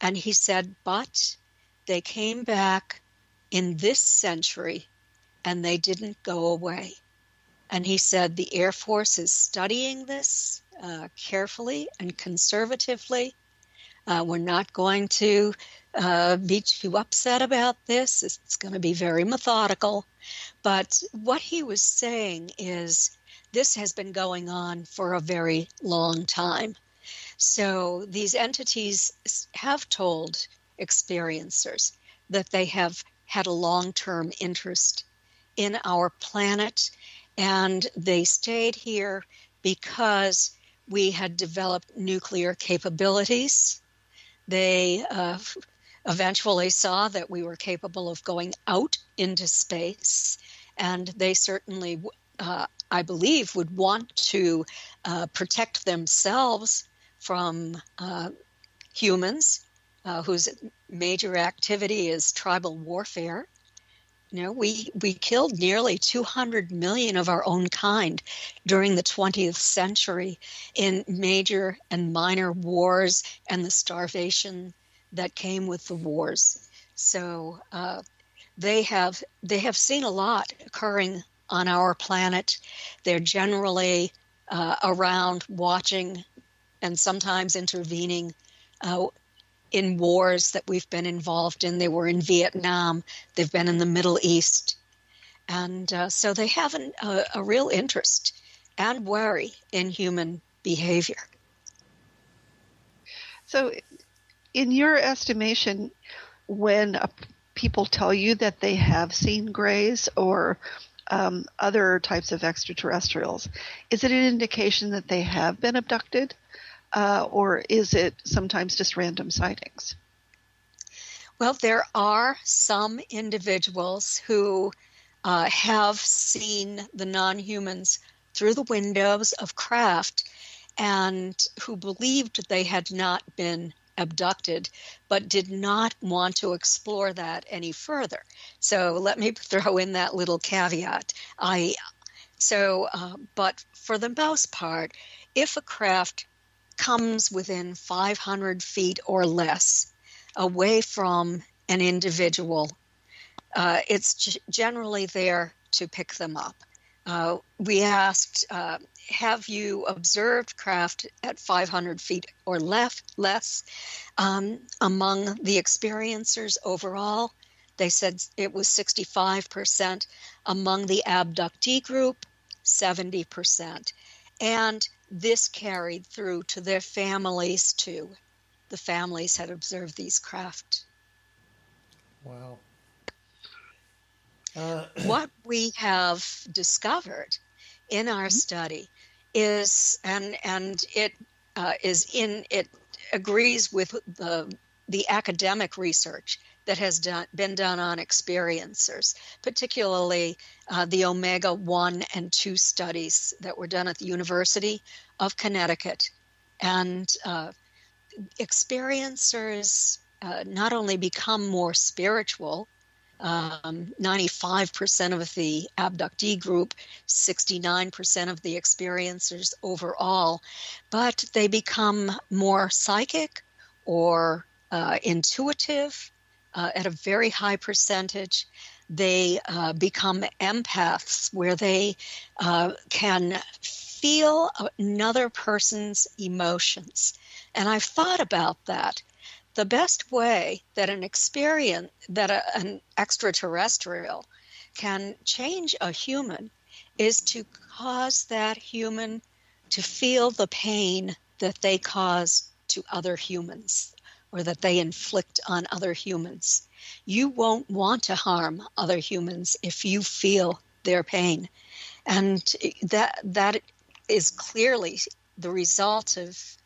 And he said, but they came back in this century and they didn't go away. And he said the Air Force is studying this carefully and conservatively. We're not going to be too upset about this. It's going to be very methodical. But what he was saying is, this has been going on for a very long time. So these entities have told experiencers that they have had a long-term interest in our planet, and they stayed here because we had developed nuclear capabilities. They eventually saw that we were capable of going out into space, and they certainly, I believe, would want to protect themselves from humans whose major activity is tribal warfare. We killed nearly 200 million of our own kind during the 20th century in major and minor wars and the starvation that came with the wars. So they have seen a lot occurring on our planet. They're generally around watching and sometimes intervening in wars that we've been involved in. They were in Vietnam. They've been in the Middle East. And so they have a real interest and worry in human behavior. So in your estimation, when people tell you that they have seen grays or other types of extraterrestrials, is it an indication that they have been abducted, or is it sometimes just random sightings? Well, there are some individuals who have seen the non-humans through the windows of craft and who believed they had not been abducted, but did not want to explore that any further. So let me throw in that little caveat. But for the most part, if a craft comes within 500 feet or less away from an individual, it's generally there to pick them up. We asked, have you observed craft at 500 feet or less among the experiencers overall? They said it was 65%. Among the abductee group, 70%. And this carried through to their families too. The families had observed these craft. Wow. What we have discovered in our study is, and it agrees with the academic research that has been done on experiencers, particularly the Omega 1 and 2 studies that were done at the University of Connecticut. And experiencers not only become more spiritual, 95% of the abductee group, 69% of the experiencers overall, but they become more psychic or intuitive at a very high percentage. They become empaths, where they can feel another person's emotions. And I've thought about that. The best way that an extraterrestrial can change a human is to cause that human to feel the pain that they cause to other humans, or that they inflict on other humans. You won't want to harm other humans if you feel their pain. And that is clearly the result of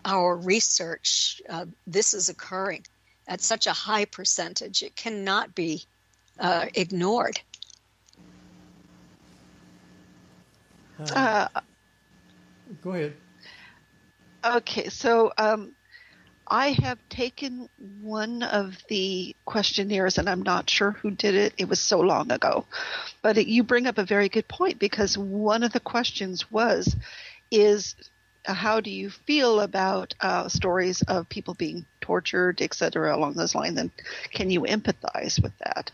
our research. This is occurring at such a high percentage. It cannot be ignored. Go ahead. Okay, so I have taken one of the questionnaires, and I'm not sure who did it. It was so long ago. But you bring up a very good point, because one of the questions is how do you feel about stories of people being tortured, et cetera, along those lines, and can you empathize with that?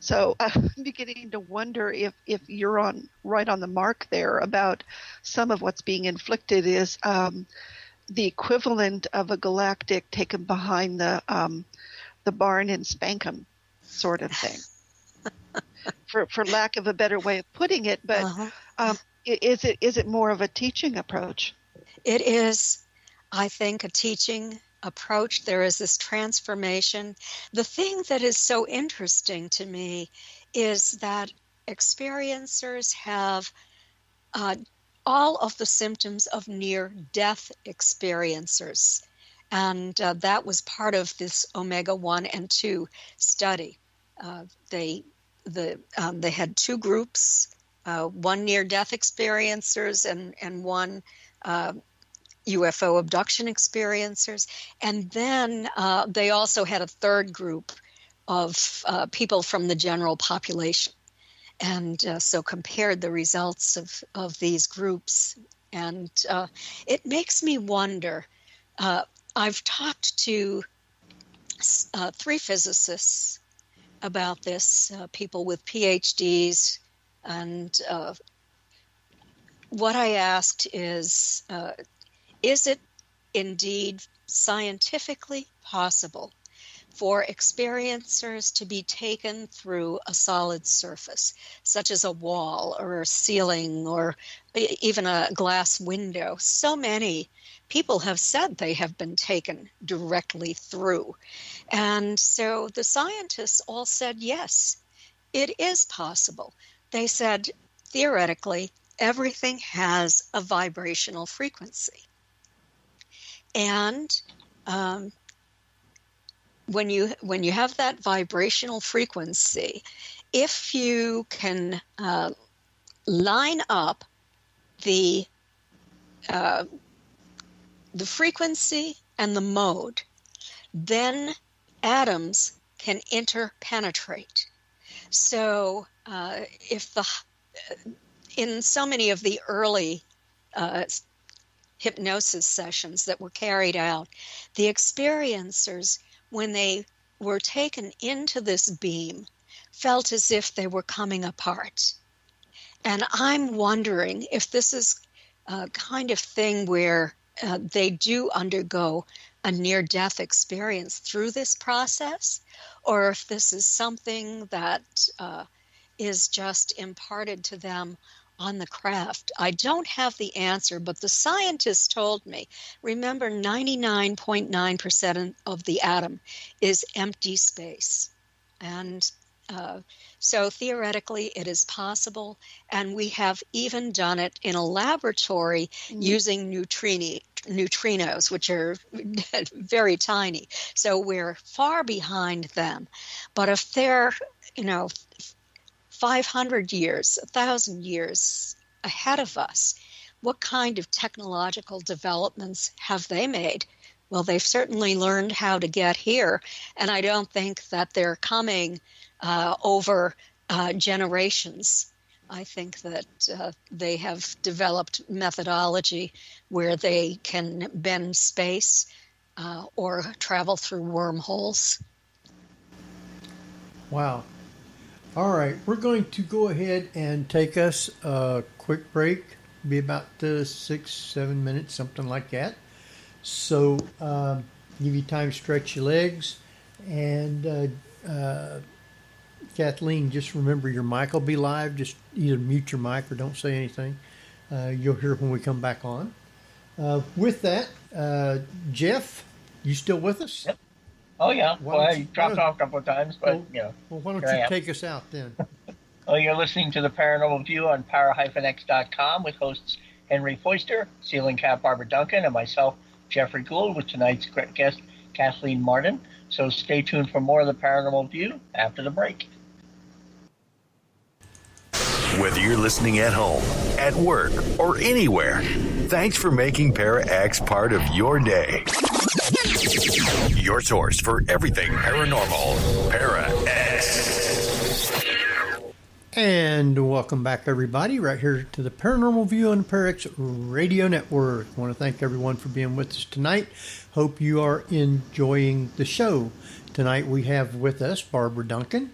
So I'm beginning to wonder if you're right on the mark there about some of what's being inflicted is the equivalent of a galactic taken behind the barn and spank 'em sort of thing, for lack of a better way of putting it. But is it more of a teaching approach? It is, I think, a teaching approach. There is this transformation. The thing that is so interesting to me is that experiencers have all of the symptoms of near-death experiencers. And that was part of this Omega 1 and 2 study. They had two groups, one near-death experiencers and one UFO abduction experiencers. And then they also had a third group of people from the general population. And so compared the results of these groups. And it makes me wonder. I've talked to 3 physicists about this, people with PhDs. And what I asked is it indeed scientifically possible for experiencers to be taken through a solid surface, such as a wall or a ceiling or even a glass window? So many people have said they have been taken directly through. And so the scientists all said, yes, it is possible. They said, theoretically, everything has a vibrational frequency. And when you have that vibrational frequency, if you can line up the frequency and the mode, then atoms can interpenetrate. So in so many of the early hypnosis sessions that were carried out, the experiencers, when they were taken into this beam, felt as if they were coming apart. And I'm wondering if this is a kind of thing where they do undergo a near-death experience through this process, or if this is something that is just imparted to them on the craft. I don't have the answer, but the scientists told me, remember, 99.9% of the atom is empty space. And so theoretically it is possible, and we have even done it in a laboratory using neutrinos, which are very tiny. So we're far behind them. But if they're, 500 years, 1,000 years ahead of us, what kind of technological developments have they made? Well, they've certainly learned how to get here, and I don't think that they're coming over generations. I think that they have developed methodology where they can bend space or travel through wormholes. Wow. All right, we're going to go ahead and take us a quick break, be about 6-7 minutes, something like that. So give you time to stretch your legs. And Kathleen, just remember your mic will be live. Just either mute your mic or don't say anything. You'll hear when we come back on. With that, Jeff, you still with us? Yep. Oh, yeah. Well, I dropped off a couple of times, but, Well, why don't you take us out then? Well, you're listening to the Paranormal View on para-x.com with hosts Henry Foister, ceiling cat Barbara Duncan, and myself, Jeffrey Gould, with tonight's guest, Kathleen Marden. So stay tuned for more of the Paranormal View after the break. Whether you're listening at home, at work, or anywhere, thanks for making Para-X part of your day. Your source for everything paranormal. Para-X. And welcome back, everybody, right here to the Paranormal View on the Para-X Radio Network. I want to thank everyone for being with us tonight. Hope you are enjoying the show. Tonight we have with us Barbara Duncan.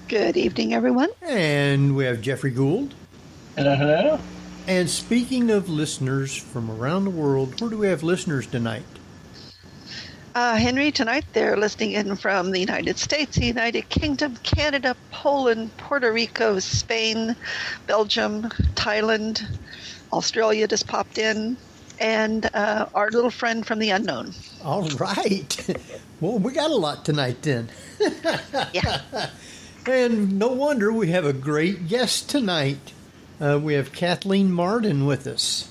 Good evening, everyone. And we have Jeffrey Gould. Hello. And speaking of listeners from around the world, where do we have listeners tonight? Henry, tonight they're listening in from the United States, the United Kingdom, Canada, Poland, Puerto Rico, Spain, Belgium, Thailand, Australia just popped in, and our little friend from the unknown. All right. Well, we got a lot tonight then. Yeah. And no wonder we have a great guest tonight. We have Kathleen Marden with us.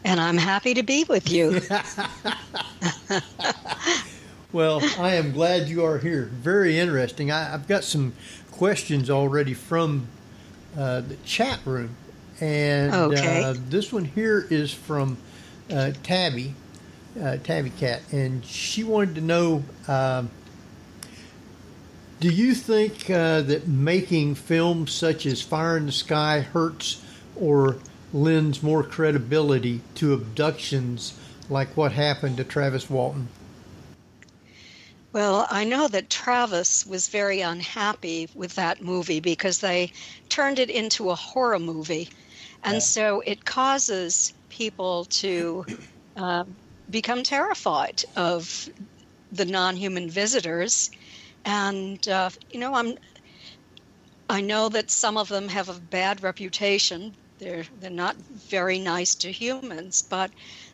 And I'm happy to be with you. Well, I am glad you are here. Very interesting. I've got some questions already from the chat room. And okay. This one here is from Tabby Cat. And she wanted to know, do you think that making films such as Fire in the Sky hurts or lends more credibility to abductions like what happened to Travis Walton? Well, I know that Travis was very unhappy with that movie because they turned it into a horror movie. And so it causes people to become terrified of the non-human visitors. And, I know that some of them have a bad reputation, They're not very nice to humans, but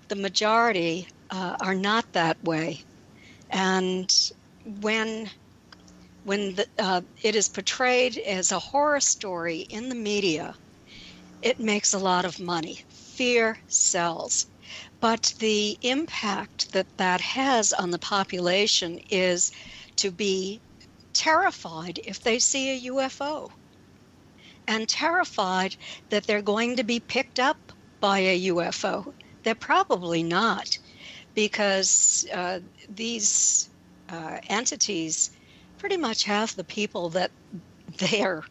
the majority are not that way. And when it is portrayed as a horror story in the media, it makes a lot of money. Fear sells. But the impact that has on the population is to be terrified if they see a UFO, and terrified that they're going to be picked up by a UFO. They're probably not, because these entities pretty much have the people that they're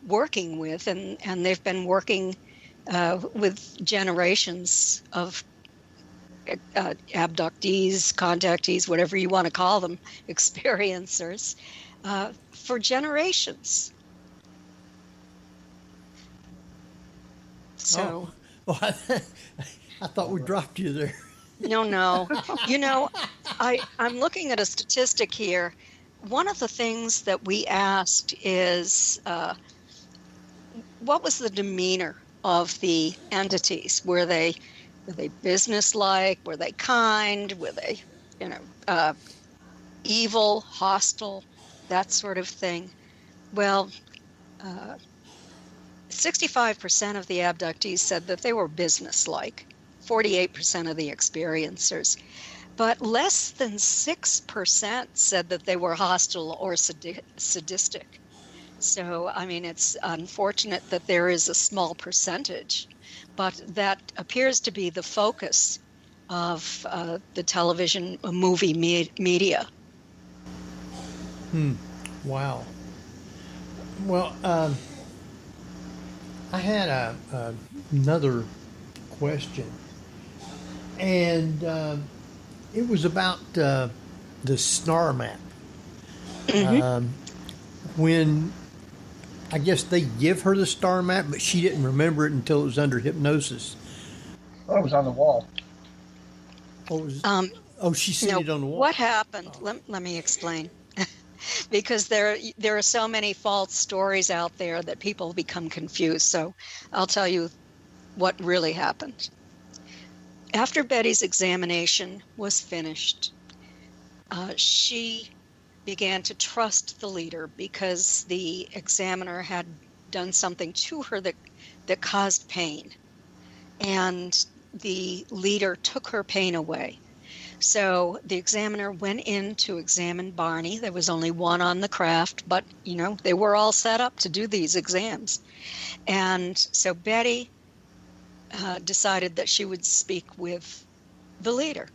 working with, and they've been working with generations of abductees, contactees, whatever you want to call them, experiencers, for generations. So, I thought we dropped you there. No. I'm looking at a statistic here. One of the things that we asked is, what was the demeanor of the entities? Were they businesslike? Were they kind? Were they, evil, hostile, that sort of thing? Well, 65% of the abductees said that they were businesslike, 48% of the experiencers. But less than 6% said that they were hostile or sadistic. So, it's unfortunate that there is a small percentage, but that appears to be the focus of the television movie media. Wow. Well, I had another question, and it was about the star map. Mm-hmm. When I guess they give her the star map, but she didn't remember it until it was under hypnosis. Oh, it was on the wall. She's seen it on the wall. What happened? Let me explain. Because there are so many false stories out there that people become confused. So I'll tell you what really happened. After Betty's examination was finished, she began to trust the leader because the examiner had done something to her that caused pain. And the leader took her pain away. So the examiner went in to examine Barney. There was only one on the craft, but, they were all set up to do these exams. And so Betty decided that she would speak with the leader.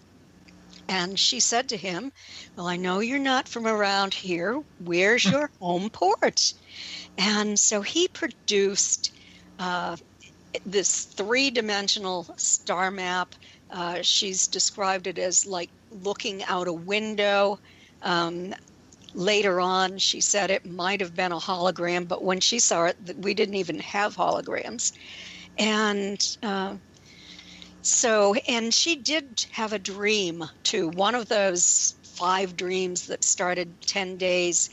And she said to him, "Well, I know you're not from around here. Where's your home port?" And so he produced this three-dimensional star map. She's described it as like looking out a window. Later on, she said it might have been a hologram, but when she saw it, we didn't even have holograms. And and she did have a dream too. One of those 5 dreams that started 10 days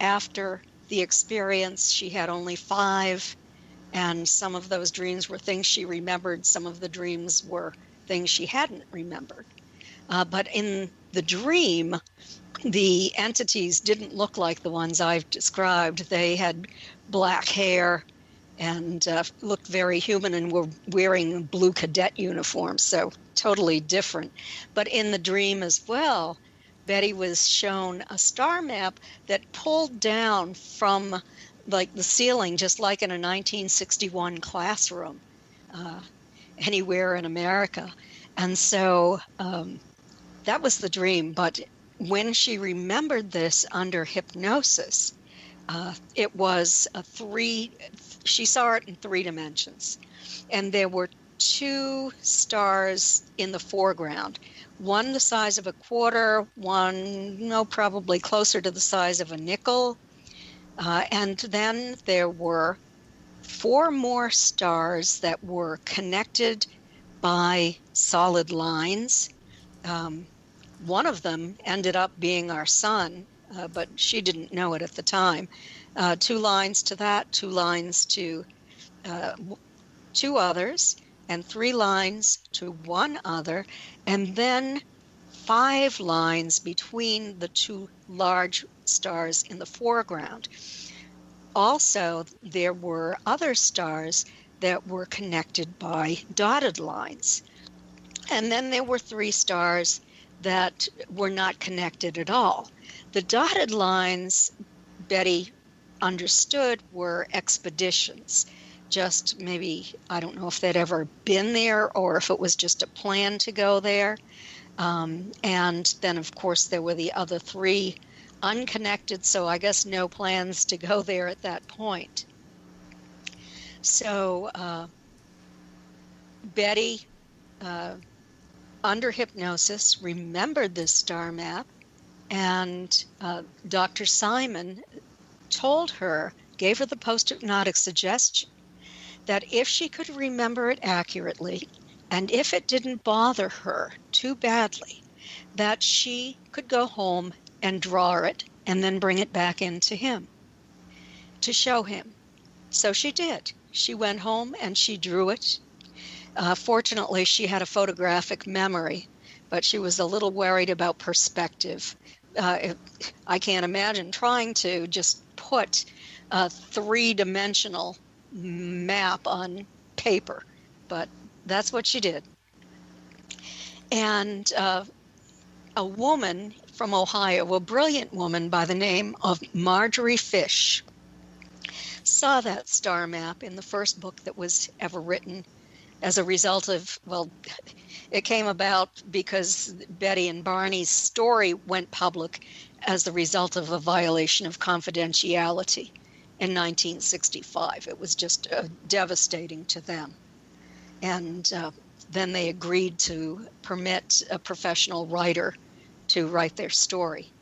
after the experience. She had only 5, and some of those dreams were things she remembered. Some of the dreams were things she hadn't remembered. But in the dream, the entities didn't look like the ones I've described. They had black hair and looked very human and were wearing blue cadet uniforms, so totally different. But in the dream as well, Betty was shown a star map that pulled down from like the ceiling, just like in a 1961 classroom anywhere in America. And so that was the dream. But when she remembered this under hypnosis, it was she saw it in 3 dimensions. And there were 2 stars in the foreground, one the size of a quarter, one probably closer to the size of a nickel. And then there were 4 more stars that were connected by solid lines. One of them ended up being our sun, but she didn't know it at the time. 2 lines to that, 2 lines to 2 others, and 3 lines to 1 other, and then 5 lines between the 2 large stars in the foreground. Also, there were other stars that were connected by dotted lines. And then there were 3 stars that were not connected at all. The dotted lines, Betty understood, were expeditions. Just maybe, I don't know if they'd ever been there or if it was just a plan to go there. And then, of course, there were the other 3 unconnected, so I guess no plans to go there at that point. So Betty, under hypnosis, remembered this star map, and Dr. Simon told her, gave her the post-hypnotic suggestion that if she could remember it accurately, and if it didn't bother her too badly, that she could go home and draw it and then bring it back in to him to show him. So she did. She went home and she drew it. Fortunately, she had a photographic memory, but she was a little worried about perspective. I can't imagine trying to just put a 3-dimensional map on paper, but that's what she did. And a woman from Ohio, a brilliant woman by the name of Marjorie Fish, saw that star map in the first book that was ever written as a result of, well, it came about because Betty and Barney's story went public as the result of a violation of confidentiality in 1965. It was just devastating to them. And then they agreed to permit a professional writer to write their story.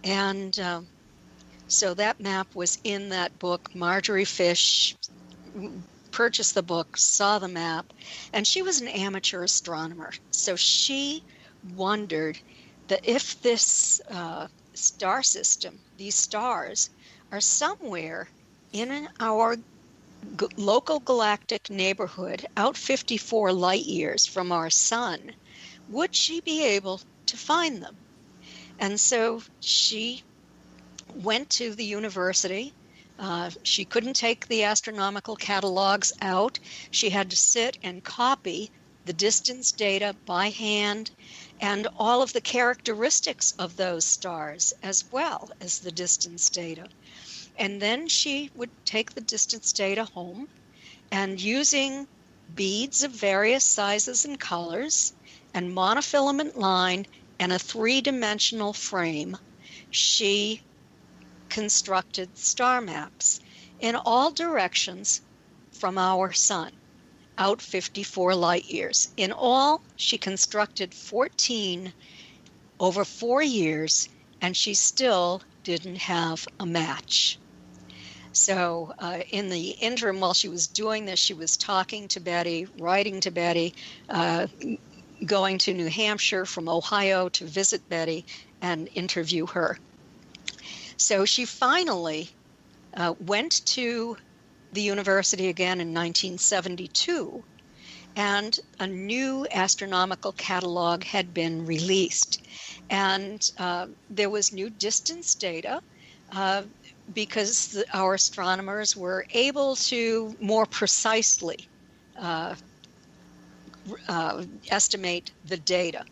And so that map was in that book. Marjorie Fish purchased the book, saw the map, and she was an amateur astronomer. So she wondered that if this star system, these stars, are somewhere in our local galactic neighborhood, out 54 light years from our sun, would she be able to find them? And so she went to the university. She couldn't take the astronomical catalogs out. She had to sit and copy the distance data by hand and all of the characteristics of those stars as well as the distance data. And then she would take the distance data home, and using beads of various sizes and colors and monofilament line and a 3-dimensional frame, she constructed star maps in all directions from our sun, out 54 light years. In all, she constructed 14 over 4 years, and she still didn't have a match. So in the interim, while she was doing this, she was talking to Betty, writing to Betty, going to New Hampshire from Ohio to visit Betty and interview her. So she finally went to the university again in 1972, and a new astronomical catalog had been released. And there was new distance data because our astronomers were able to more precisely estimate the data,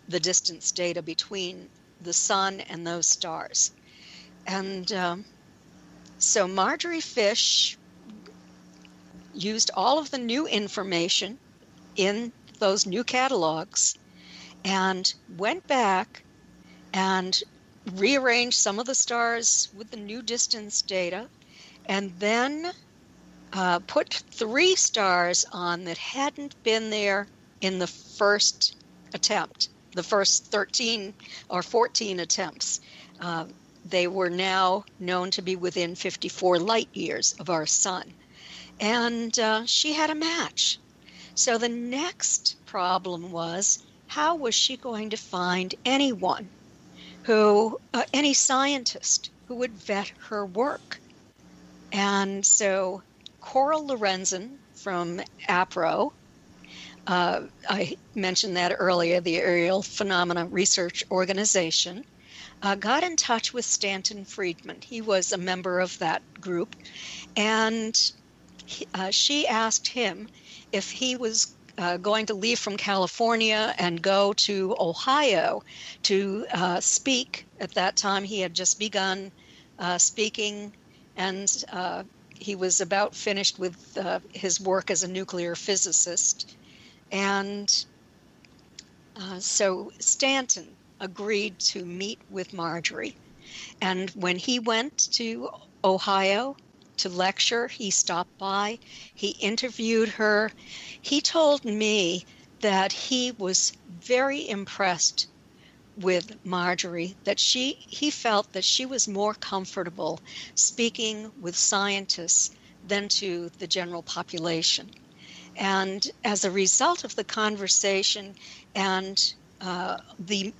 the distance data between the sun and those stars. And so Marjorie Fish used all of the new information in those new catalogs and went back and rearranged some of the stars with the new distance data, and then put 3 stars on that hadn't been there in the first attempt, the first 13 or 14 attempts. They were now known to be within 54 light years of our sun. And she had a match. So the next problem was, how was she going to find anyone who, any scientist who would vet her work? And so Coral Lorenzen from APRO. I mentioned that earlier, the Aerial Phenomena Research Organization, got in touch with Stanton Friedman. He was a member of that group, and she asked him if he was going to leave from California and go to Ohio to speak. At that time, he had just begun speaking, and he was about finished with his work as a nuclear physicist. And so Stanton agreed to meet with Marjorie. And when he went to Ohio to lecture, he stopped by, he interviewed her. He told me that he was very impressed with Marjorie, that he felt that she was more comfortable speaking with scientists than to the general population. And as a result of the conversation and the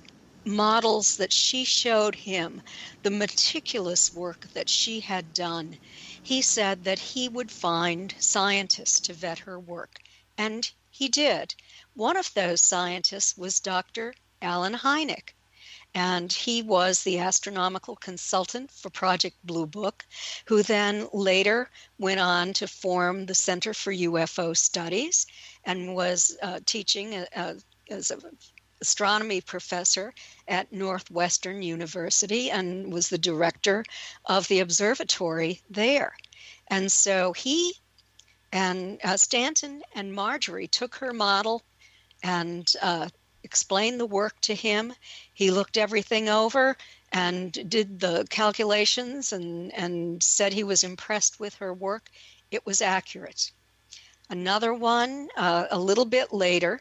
models that she showed him, the meticulous work that she had done, he said that he would find scientists to vet her work. And he did. One of those scientists was Dr. Alan Hynek. And he was the astronomical consultant for Project Blue Book, who then later went on to form the Center for UFO Studies and was teaching as an astronomy professor at Northwestern University and was the director of the observatory there. And so he and Stanton and Marjorie took her model and explained the work to him. He looked everything over and did the calculations and said he was impressed with her work. It was accurate. Another one, a little bit later,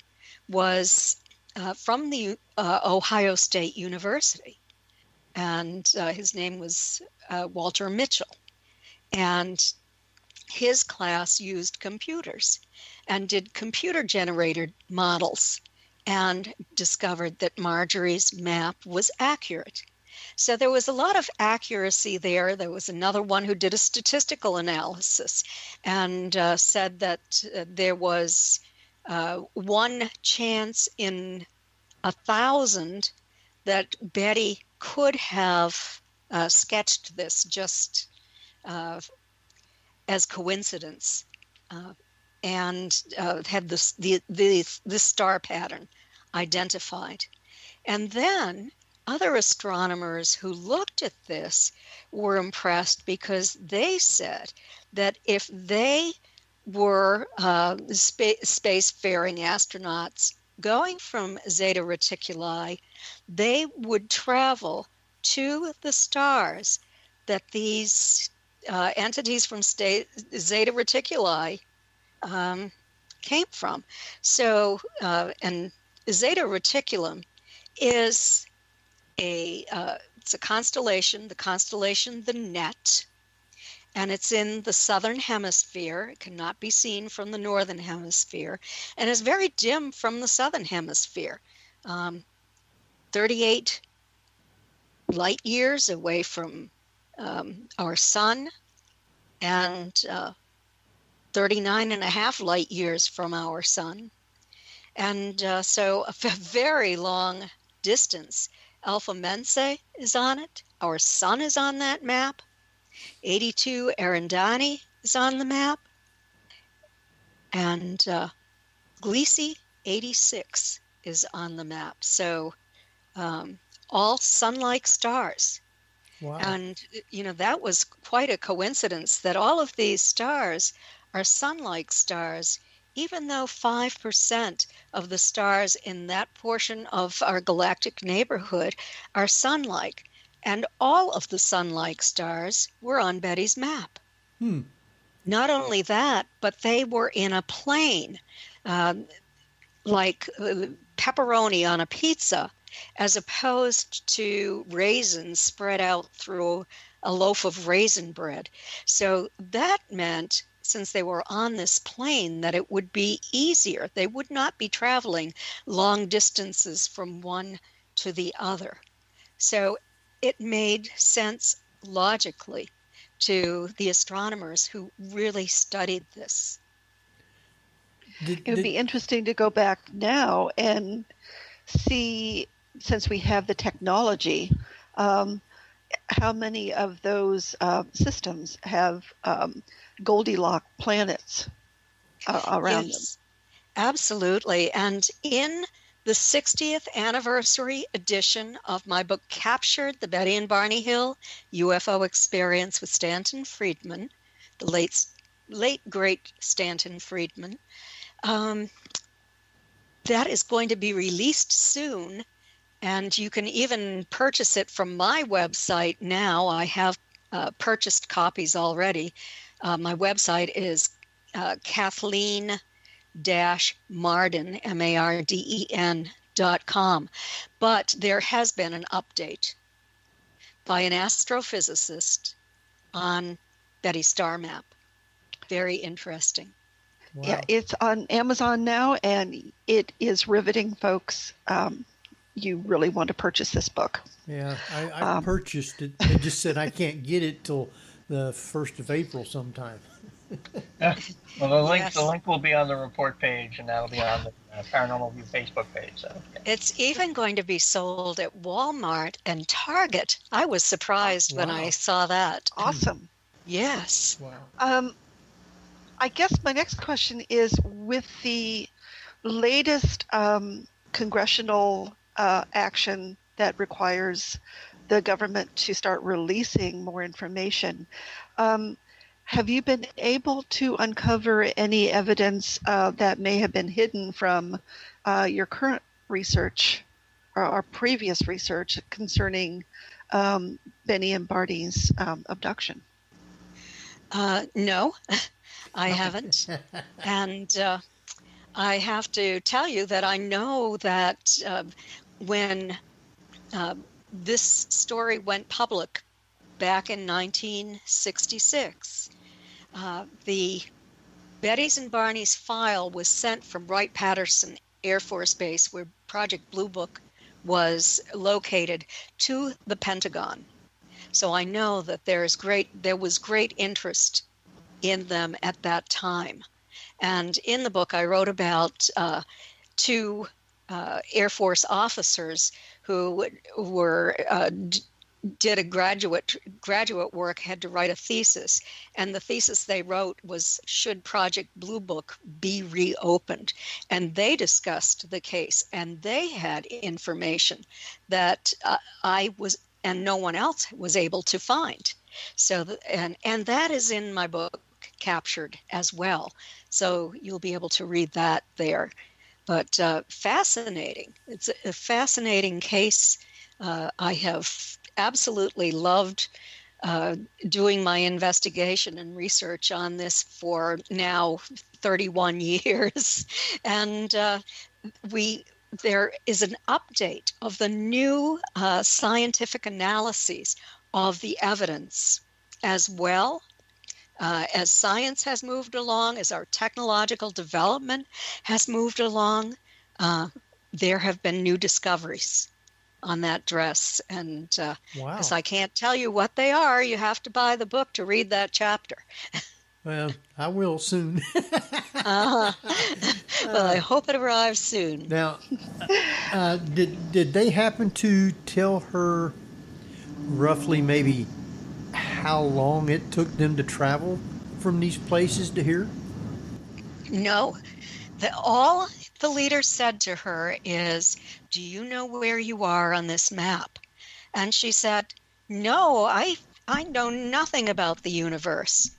was from the Ohio State University. And his name was Walter Mitchell. And his class used computers and did computer-generated models and discovered that Marjorie's map was accurate. So there was a lot of accuracy there. There was another one who did a statistical analysis and said that there was one chance in 1,000 that Betty could have sketched this just as coincidence. And had the star pattern identified. And then other astronomers who looked at this were impressed because they said that if they were spacefaring astronauts going from Zeta Reticuli, they would travel to the stars that these entities from Zeta Reticuli came from. So, and Zeta Reticulum is it's a constellation, the constellation the Net, and it's in the southern hemisphere. It cannot be seen from the northern hemisphere, and is very dim from the southern hemisphere. 38 light years away from our sun, and 39 and a half light years from our sun. And so a very long distance. Alpha Mensae is on it. Our sun is on that map. 82 Eridani is on the map. And Gliese 86 is on the map. So all sun-like stars. Wow. And, that was quite a coincidence that all of these stars are sun-like stars, even though 5% of the stars in that portion of our galactic neighborhood are sun-like. And all of the sun-like stars were on Betty's map. Not only that, but they were in a plane, like pepperoni on a pizza, as opposed to raisins spread out through a loaf of raisin bread. So that meant, since they were on this plane, that it would be easier. They would not be traveling long distances from one to the other. So it made sense logically to the astronomers who really studied this. It would be interesting to go back now and see, since we have the technology, how many of those systems have Goldilocks planets around them. Absolutely. And in the 60th anniversary edition of my book, Captured, the Betty and Barney Hill UFO Experience with Stanton Friedman, the late great Stanton Friedman, that is going to be released soon. And you can even purchase it from my website now. I have purchased copies already. My website is Kathleen-Marden, MARDEN.com. But there has been an update by an astrophysicist on Betty's star map. Very interesting. Wow. Yeah, it's on Amazon now, and it is riveting, folks. You really want to purchase this book. Yeah, I purchased it. They just said I can't get it till the 1st of April sometime. Well, the link will be on the report page, and that'll be on the Paranormal View Facebook page. So yeah. It's even going to be sold at Walmart and Target. I was surprised when I saw that. Awesome. Yes. Wow. I guess my next question is, with the latest congressional action that requires the government to start releasing more information, have you been able to uncover any evidence that may have been hidden from your current research or previous research concerning Benny and Barney's abduction? No, I haven't. And I have to tell you that I know that when this story went public back in 1966, the Betty's and Barney's file was sent from Wright-Patterson Air Force Base, where Project Blue Book was located, to the Pentagon. So I know that there was great interest in them at that time. And in the book, I wrote about two Air Force officers who did a graduate work, had to write a thesis, and the thesis they wrote was, should Project Blue Book be reopened? And they discussed the case, and they had information that I was, and no one else was able to find. So, and that is in my book, Captured, as well. So you'll be able to read that there. But fascinating. It's a fascinating case. I have absolutely loved doing my investigation and research on this for now 31 years. And there is an update of the new scientific analyses of the evidence, as well as science has moved along, as our technological development has moved along. There have been new discoveries on that dress, and because I can't tell you what they are, you have to buy the book to read that chapter. Well, I will soon. Well, I hope it arrives soon. Now, did they happen to tell her roughly maybe how long it took them to travel from these places to here? No. All the leader said to her is, do you know where you are on this map? And she said, no, I know nothing about the universe.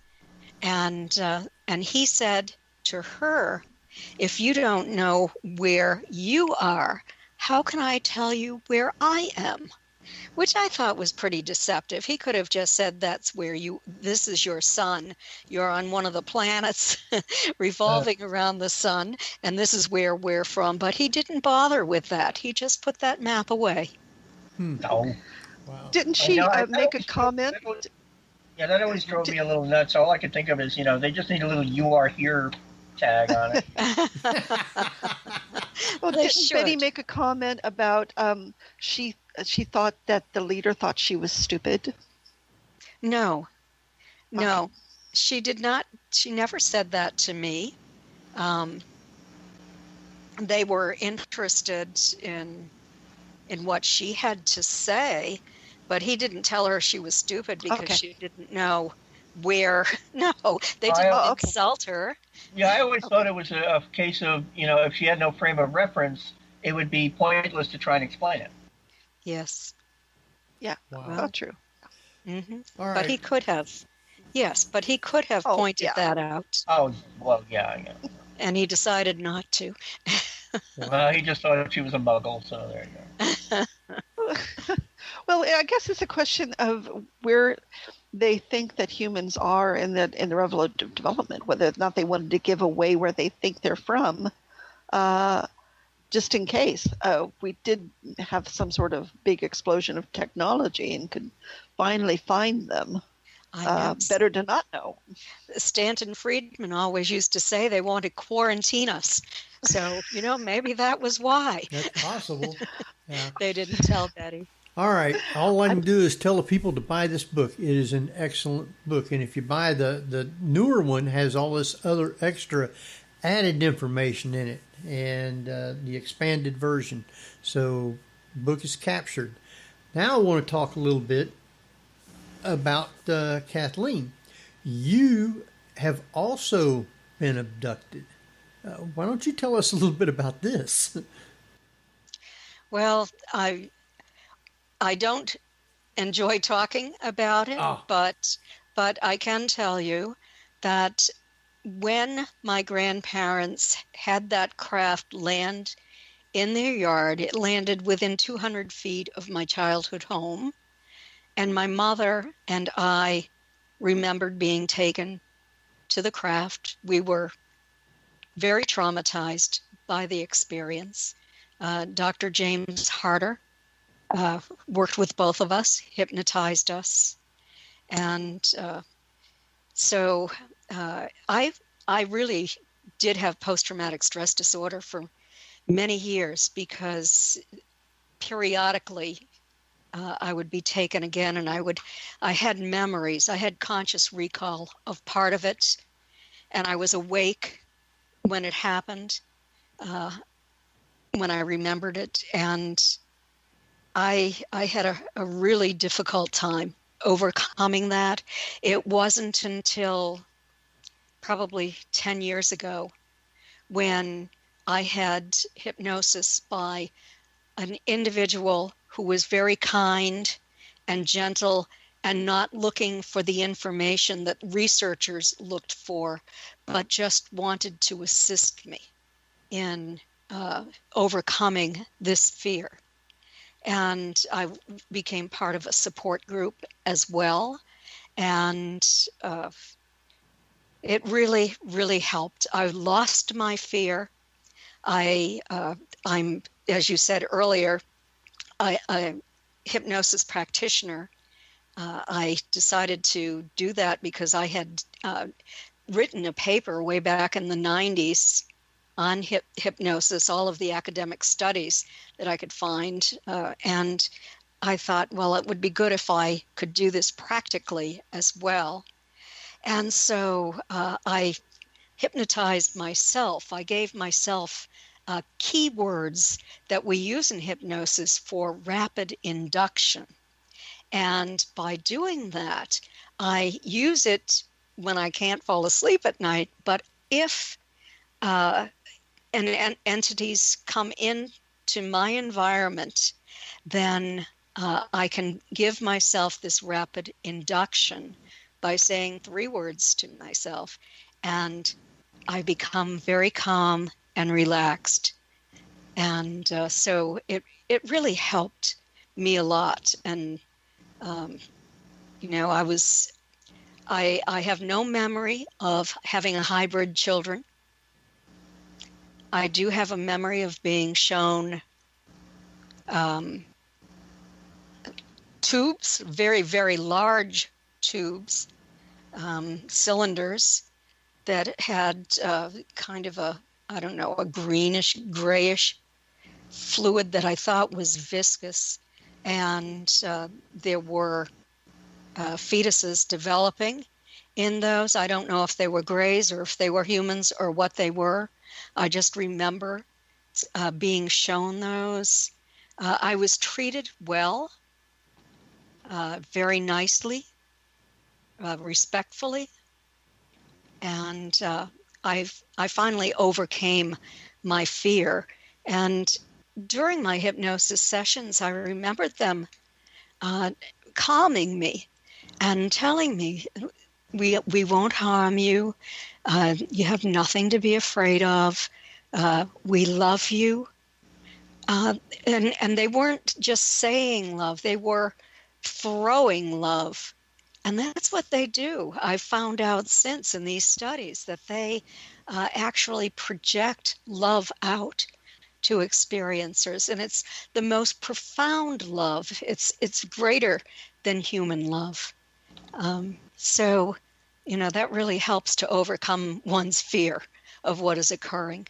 And he said to her, if you don't know where you are, how can I tell you where I am? Which I thought was pretty deceptive. He could have just said, this is your sun. You're on one of the planets revolving around the sun, and this is where we're from. But he didn't bother with that. He just put that map away. No. Wow. Didn't she make a comment? Yeah, that always drove me a little nuts. All I could think of is, they just need a little "you are here" tag on it. Well, didn't Betty make a comment about she thought that the leader thought she was stupid? No, she did not. She never said that to me. they were interested in what she had to say, but he didn't tell her she was stupid because she didn't know where. No, they didn't insult her. Yeah, I always thought it was a case of, if she had no frame of reference, it would be pointless to try and explain it. Yes. Yeah, well, true. Mm-hmm. All right. But he could have. Yes, but he could have pointed that out. Oh, well, yeah. And he decided not to. Well, he just thought she was a muggle, so there you go. Well, I guess it's a question of where they think that humans are in the evolutive development, whether or not they wanted to give away where they think they're from, just in case. We did have some sort of big explosion of technology and could finally find them. Better to not know. Stanton Friedman always used to say they want to quarantine us. So, maybe that was why. That's possible. Yeah. They didn't tell Betty. All right. All I can do is tell the people to buy this book. It is an excellent book. And if you buy the newer one, has all this other extra added information in it and the expanded version. So the book is captured. Now I want to talk a little bit about Kathleen. You have also been abducted. Why don't you tell us a little bit about this? Well, I don't enjoy talking about it, but I can tell you that when my grandparents had that craft land in their yard, it landed within 200 feet of my childhood home. And my mother and I remembered being taken to the craft. We were very traumatized by the experience. Dr. James Harder worked with both of us, hypnotized us. And so I really did have post-traumatic stress disorder for many years because periodically I would be taken again, and I had memories. I had conscious recall of part of it, and I was awake when it happened, when I remembered it, and I had a really difficult time overcoming that. It wasn't until probably 10 years ago when I had hypnosis by an individual who was very kind and gentle and not looking for the information that researchers looked for, but just wanted to assist me in overcoming this fear. And I became part of a support group as well. And it really, really helped. I lost my fear. I'm, as you said earlier, I'm a hypnosis practitioner. I decided to do that because I had written a paper way back in the 90s on hypnosis, all of the academic studies that I could find. And I thought, well, it would be good if I could do this practically as well. And so I hypnotized myself. I gave myself keywords that we use in hypnosis for rapid induction. And by doing that, I use it when I can't fall asleep at night. But if entities come into my environment, then I can give myself this rapid induction by saying 3 words to myself, and I become very calm and relaxed. And so it really helped me a lot. And I have no memory of having a hybrid children. I do have a memory of being shown tubes, very, very large tubes, cylinders that had kind of a greenish, grayish fluid that I thought was viscous. And there were fetuses developing in those. I don't know if they were grays or if they were humans or what they were. I just remember being shown those. I was treated well, very nicely, respectfully, and I finally overcame my fear. And during my hypnosis sessions, I remembered them calming me and telling me, we won't harm you. You have nothing to be afraid of. We love you. And they weren't just saying love, they were throwing love. And that's what they do. I've found out since in these studies that they actually project love out to experiencers. And it's the most profound love. It's greater than human love. So, that really helps to overcome one's fear of what is occurring.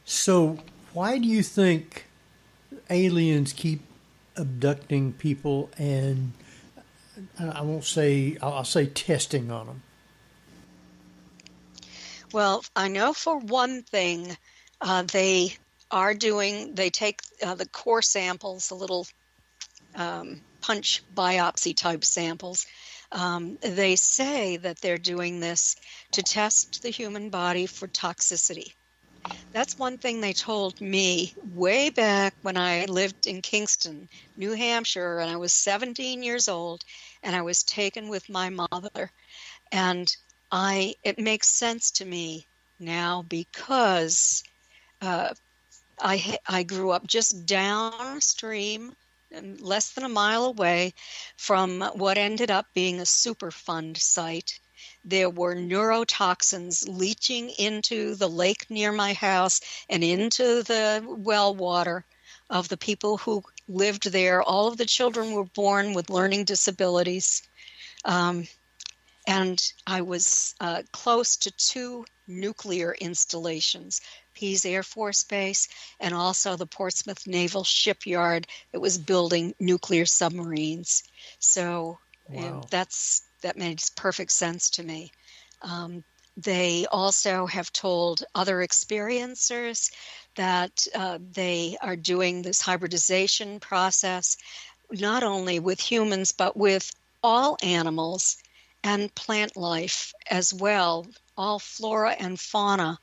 So why do you think aliens keep abducting people and I'll say testing on them? Well, I know for one thing, they take the core samples, the little punch biopsy type samples. They say that they're doing this to test the human body for toxicity. That's one thing they told me way back when I lived in Kingston, New Hampshire, and I was 17 years old, and I was taken with my mother. And it makes sense to me now because I grew up just downstream, less than a mile away from what ended up being a Superfund site. There were neurotoxins leaching into the lake near my house and into the well water of the people who lived there. All of the children were born with learning disabilities. And I was close to 2 nuclear installations, Pease Air Force Base and also the Portsmouth Naval Shipyard that was building nuclear submarines. So Wow. that makes perfect sense to me. They also have told other experiencers that they are doing this hybridization process, not only with humans, but with all animals and plant life as well, all flora and fauna,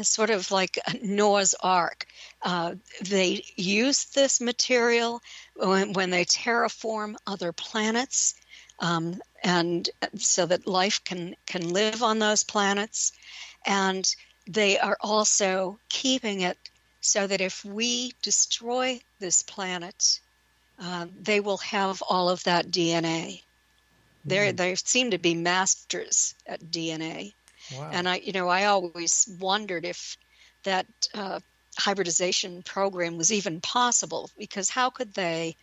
sort of like Noah's Ark. They use this material when they terraform other planets, and so that life can live on those planets. And they are also keeping it so that if we destroy this planet, they will have all of that DNA. They seem to be masters at DNA. Wow. And I always wondered if that hybridization program was even possible, because how could they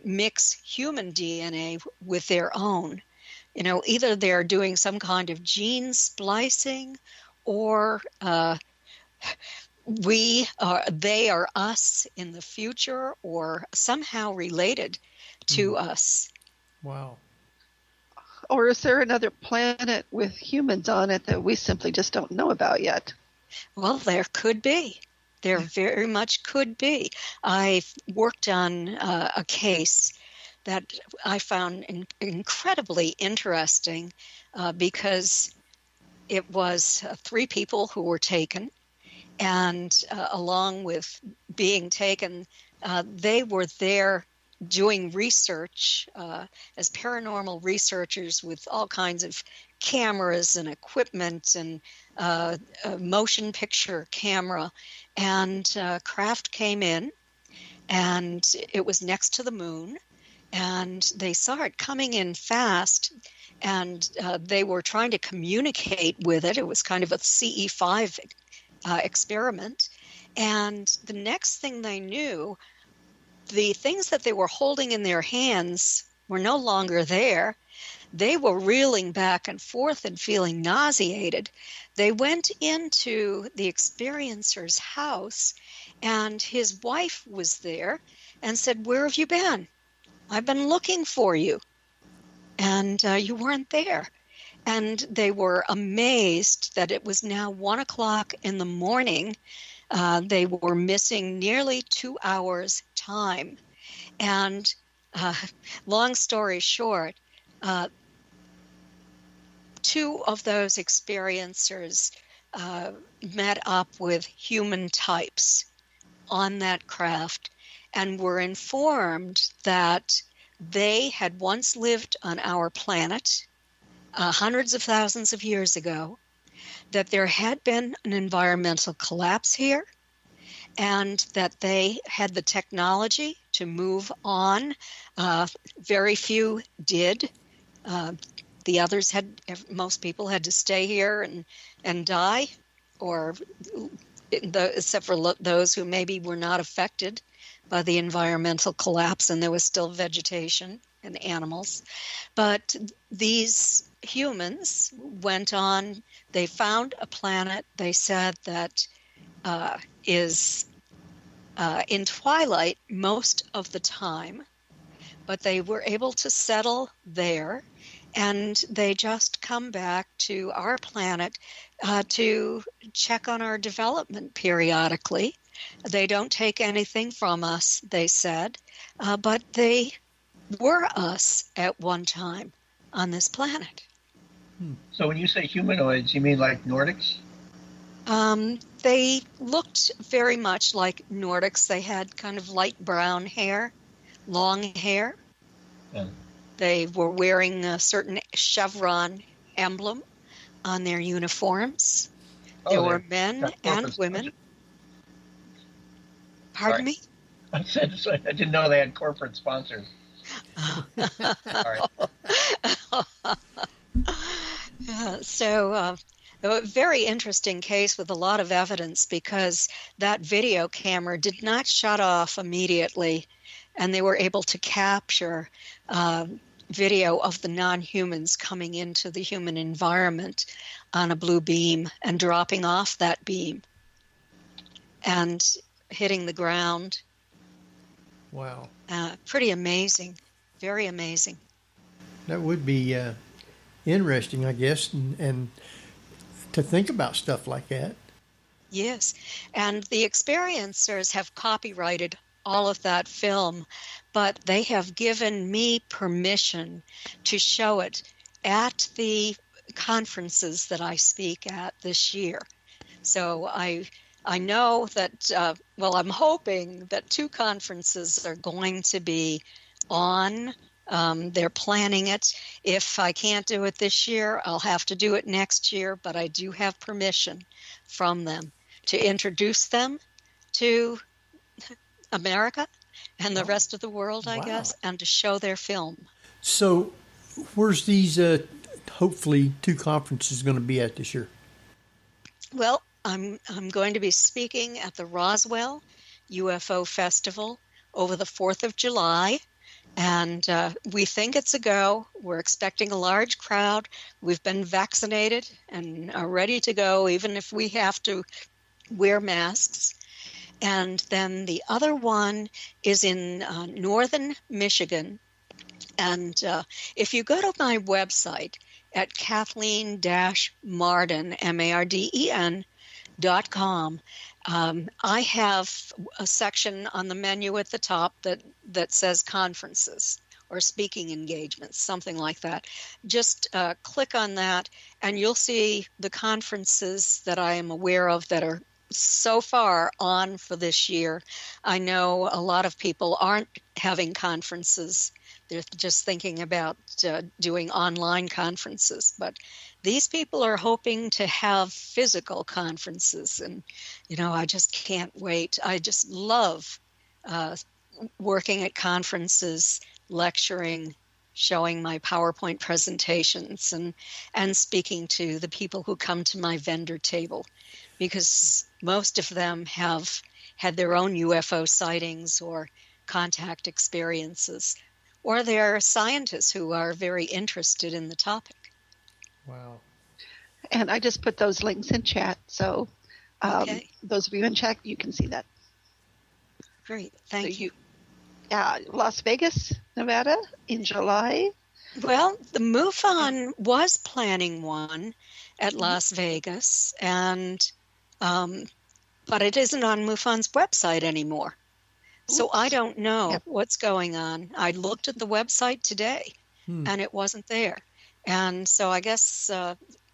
mix human DNA with their own? Either they're doing some kind of gene splicing, or they are us in the future, or somehow related to us. Wow. Or is there another planet with humans on it that we simply just don't know about yet? Well, there could be. There very much could be. I've worked on a case that I found incredibly interesting because it was 3 people who were taken, and along with being taken, they were there doing research as paranormal researchers with all kinds of cameras and equipment and a motion picture camera. And craft came in, and it was next to the moon, and they saw it coming in fast, and they were trying to communicate with it. It was kind of a CE5 experiment. And the next thing they knew, the things that they were holding in their hands were no longer there. They were reeling back and forth and feeling nauseated. They went into the experiencer's house, and his wife was there and said, "Where have you been? I've been looking for you, and you weren't there." And they were amazed that it was now 1 o'clock in the morning. They were missing nearly 2 hours time. And long story short, 2 of those experiencers met up with human types on that craft and were informed that they had once lived on our planet hundreds of thousands of years ago, that there had been an environmental collapse here, and that they had the technology to move on. Very few did. The others most people had to stay here and die, or except for those who maybe were not affected by the environmental collapse, and there was still vegetation and animals. But these humans went on. They found a planet, they said, that is in twilight most of the time, but they were able to settle there, and they just come back to our planet to check on our development periodically. They don't take anything from us, they said, but they were us at one time on this planet. So when you say humanoids, you mean like Nordics? They looked very much like Nordics. They had kind of light brown hair, long hair. Yeah. They were wearing a certain chevron emblem on their uniforms. There were men and women. Pardon me? I said I didn't know they had corporate sponsors. Sorry. So a very interesting case with a lot of evidence, because that video camera did not shut off immediately, and they were able to capture video of the non-humans coming into the human environment on a blue beam and dropping off that beam and hitting the ground. Wow. Pretty amazing. Very amazing. That would be interesting, I guess, and to think about stuff like that. Yes. And the experiencers have copyrighted all of that film, but they have given me permission to show it at the conferences that I speak at this year. So I know that, I'm hoping that 2 conferences are going to be on. They're planning it. If I can't do it this year, I'll have to do it next year, but I do have permission from them to introduce them to America and the rest of the world, I guess, and to show their film. So where's these hopefully 2 conferences going to be at this year? Well, I'm going to be speaking at the Roswell UFO Festival over the 4th of July. And we think it's a go. We're expecting a large crowd. We've been vaccinated and are ready to go, even if we have to wear masks. And then the other one is in northern Michigan. And if you go to my website at Kathleen-Marden, MARDEN.com, I have a section on the menu at the top that says conferences or speaking engagements, something like that. Just click on that, and you'll see the conferences that I am aware of that are so far on for this year. I know a lot of people aren't having conferences. They're just thinking about doing online conferences. But these people are hoping to have physical conferences. And, I just can't wait. I just love working at conferences, lecturing, showing my PowerPoint presentations, and speaking to the people who come to my vendor table, because most of them have had their own UFO sightings or contact experiences, or they're scientists who are very interested in the topic. Wow. And I just put those links in chat, so those of you in chat, you can see that. Great, thank you. Las Vegas, Nevada, in July. Well, the MUFON was planning one at Las Vegas, and but it isn't on MUFON's website anymore. So I don't know what's going on. I looked at the website today, and it wasn't there. And so I guess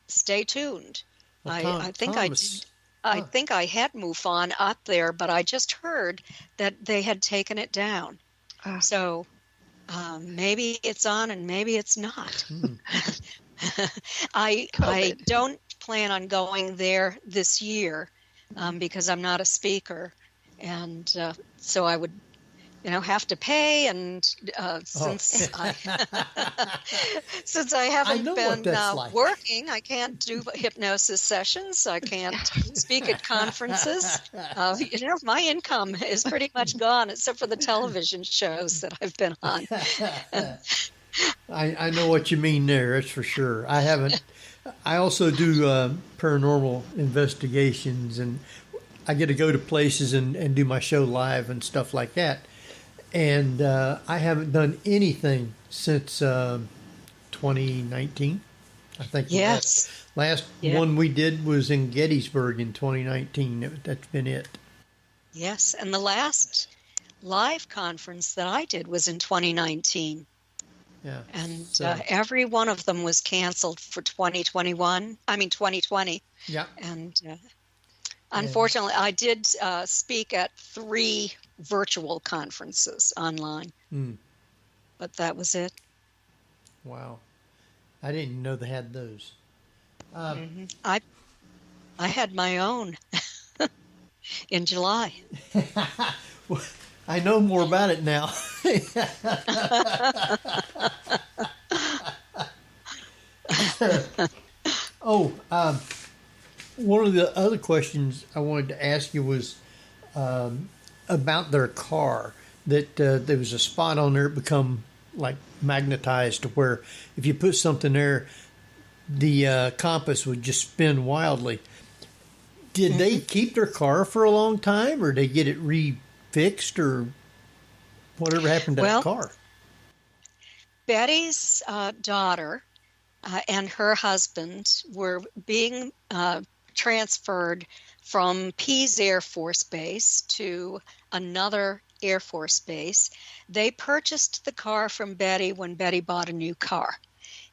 stay tuned. Well, I think Thomas, I think I had MUFON up there, but I just heard that they had taken it down. So maybe it's on and maybe it's not. I don't plan on going there this year because I'm not a speaker, and so I would, have to pay. And since I haven't been working, I can't do hypnosis sessions. I can't speak at conferences. My income is pretty much gone, except for the television shows that I've been on. I know what you mean there. That's for sure. I also do paranormal investigations, and I get to go to places and do my show live and stuff like that. And I haven't done anything since 2019. I think the last one we did was in Gettysburg in 2019. That's been it. Yes, and the last live conference that I did was in 2019. Yeah. And every one of them was canceled for 2020. Yeah. And unfortunately, I did speak at 3 virtual conferences online. But that was it. Wow. I didn't even know they had those. I had my own in July. Well, I know more about it now. One of the other questions I wanted to ask you was about their car. That there was a spot on there that become like magnetized to where if you put something there, the compass would just spin wildly. Did they keep their car for a long time, or did they get it refixed, or whatever happened to that car? Betty's daughter and her husband were being transferred from Pease Air Force Base to another Air Force base. They purchased the car from Betty when Betty bought a new car.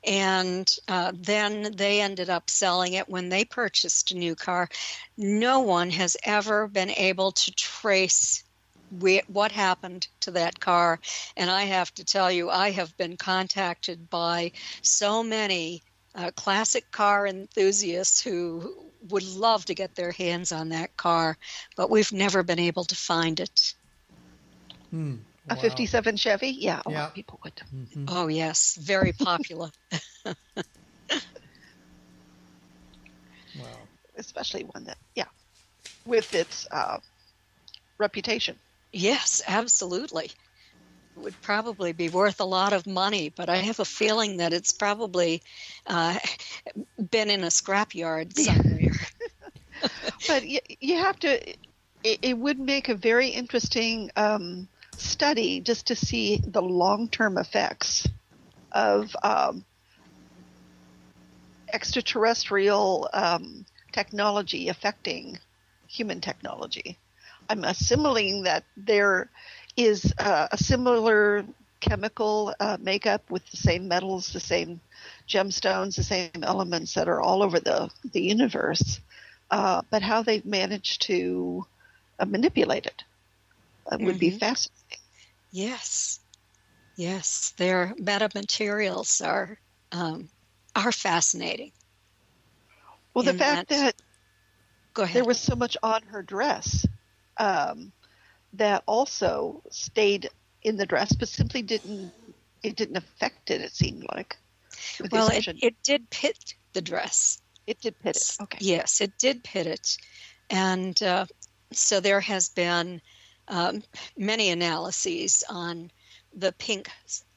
And then they ended up selling it when they purchased a new car. No one has ever been able to trace what happened to that car. And I have to tell you, I have been contacted by so many classic car enthusiasts who would love to get their hands on that car, but we've never been able to find it. Wow. A 57 Chevy? Yeah, a lot of people would. Mm-hmm. Oh, yes. Very popular. Wow. Especially one that, with its reputation. Yes, absolutely. It would probably be worth a lot of money, but I have a feeling that it's probably been in a scrapyard somewhere. But you have to, it would make a very interesting study just to see the long-term effects of extraterrestrial technology affecting human technology. I'm assimilating that there is a similar chemical makeup with the same metals, the same gemstones, the same elements that are all over the universe, but how they've managed to manipulate it would be fascinating. Yes, their metamaterials are fascinating. Well, the fact that go ahead. There was so much on her dress that also stayed in the dress, but simply didn't affect it. It seemed like. Well, it did pit the dress. It did pit it. Okay. Yes, it did pit it, and so there has been many analyses on the pink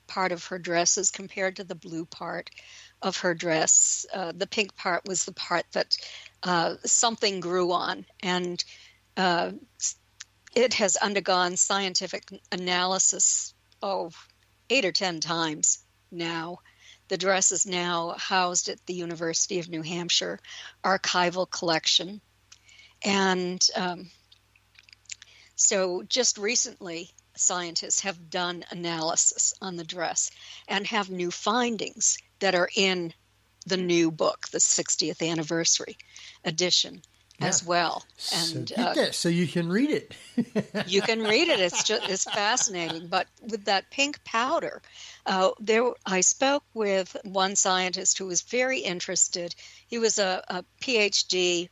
part of her dress as compared to the blue part of her dress. The pink part was the part that something grew on, and it has undergone scientific analysis 8 or 10 times now. The dress is now housed at the University of New Hampshire archival collection. And so just recently, scientists have done analysis on the dress and have new findings that are in the new book, the 60th anniversary edition, as well. And so get that so you can read it. You can read it. It's fascinating. But with that pink powder, I spoke with one scientist who was very interested. He was a PhD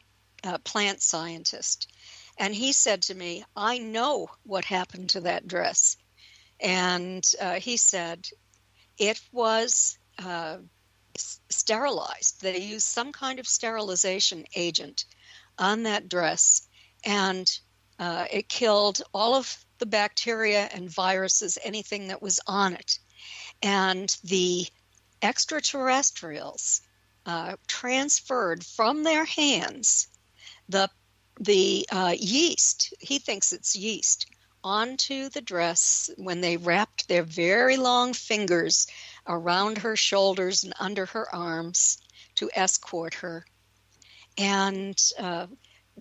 plant scientist. And he said to me, I know what happened to that dress. And he said it was sterilized. They used some kind of sterilization agent on that dress, and it killed all of the bacteria and viruses, anything that was on it. And the extraterrestrials transferred from their hands the yeast, he thinks it's yeast, onto the dress when they wrapped their very long fingers around her shoulders and under her arms to escort her. And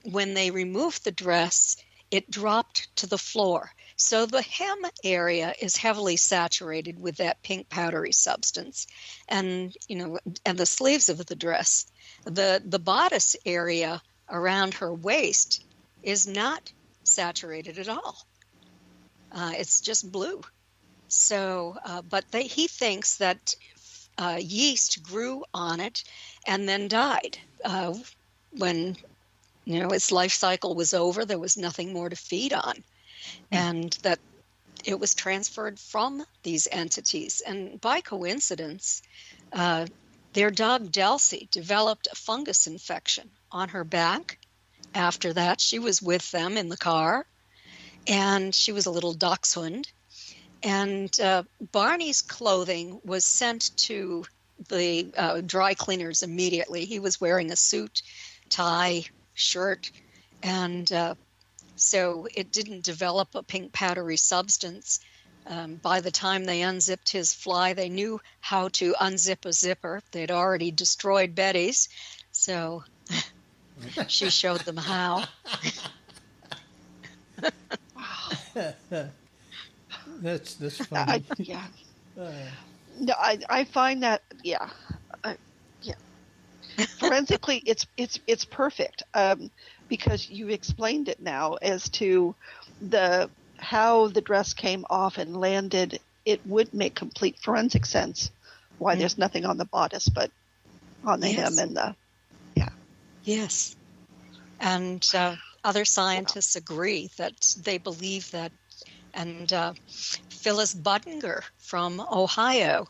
when they removed the dress, it dropped to the floor. So the hem area is heavily saturated with that pink powdery substance, and and the sleeves of the dress, the bodice area around her waist is not saturated at all. It's just blue. So, but he thinks that yeast grew on it and then died when its life cycle was over. There was nothing more to feed on, and that it was transferred from these entities. And by coincidence, their dog Delcy developed a fungus infection on her back. After that, she was with them in the car, and she was a little dachshund. And Barney's clothing was sent to the dry cleaners immediately. He was wearing a suit, tie, shirt, and so it didn't develop a pink powdery substance. By the time they unzipped his fly, they knew how to unzip a zipper. They'd already destroyed Betty's, so she showed them how. That's funny. No, I find that forensically it's perfect, because you explained it now as to how the dress came off and landed. It would make complete forensic sense why there's nothing on the bodice but on the hem and the Yes. And other scientists agree that they believe that. And Phyllis Budinger from Ohio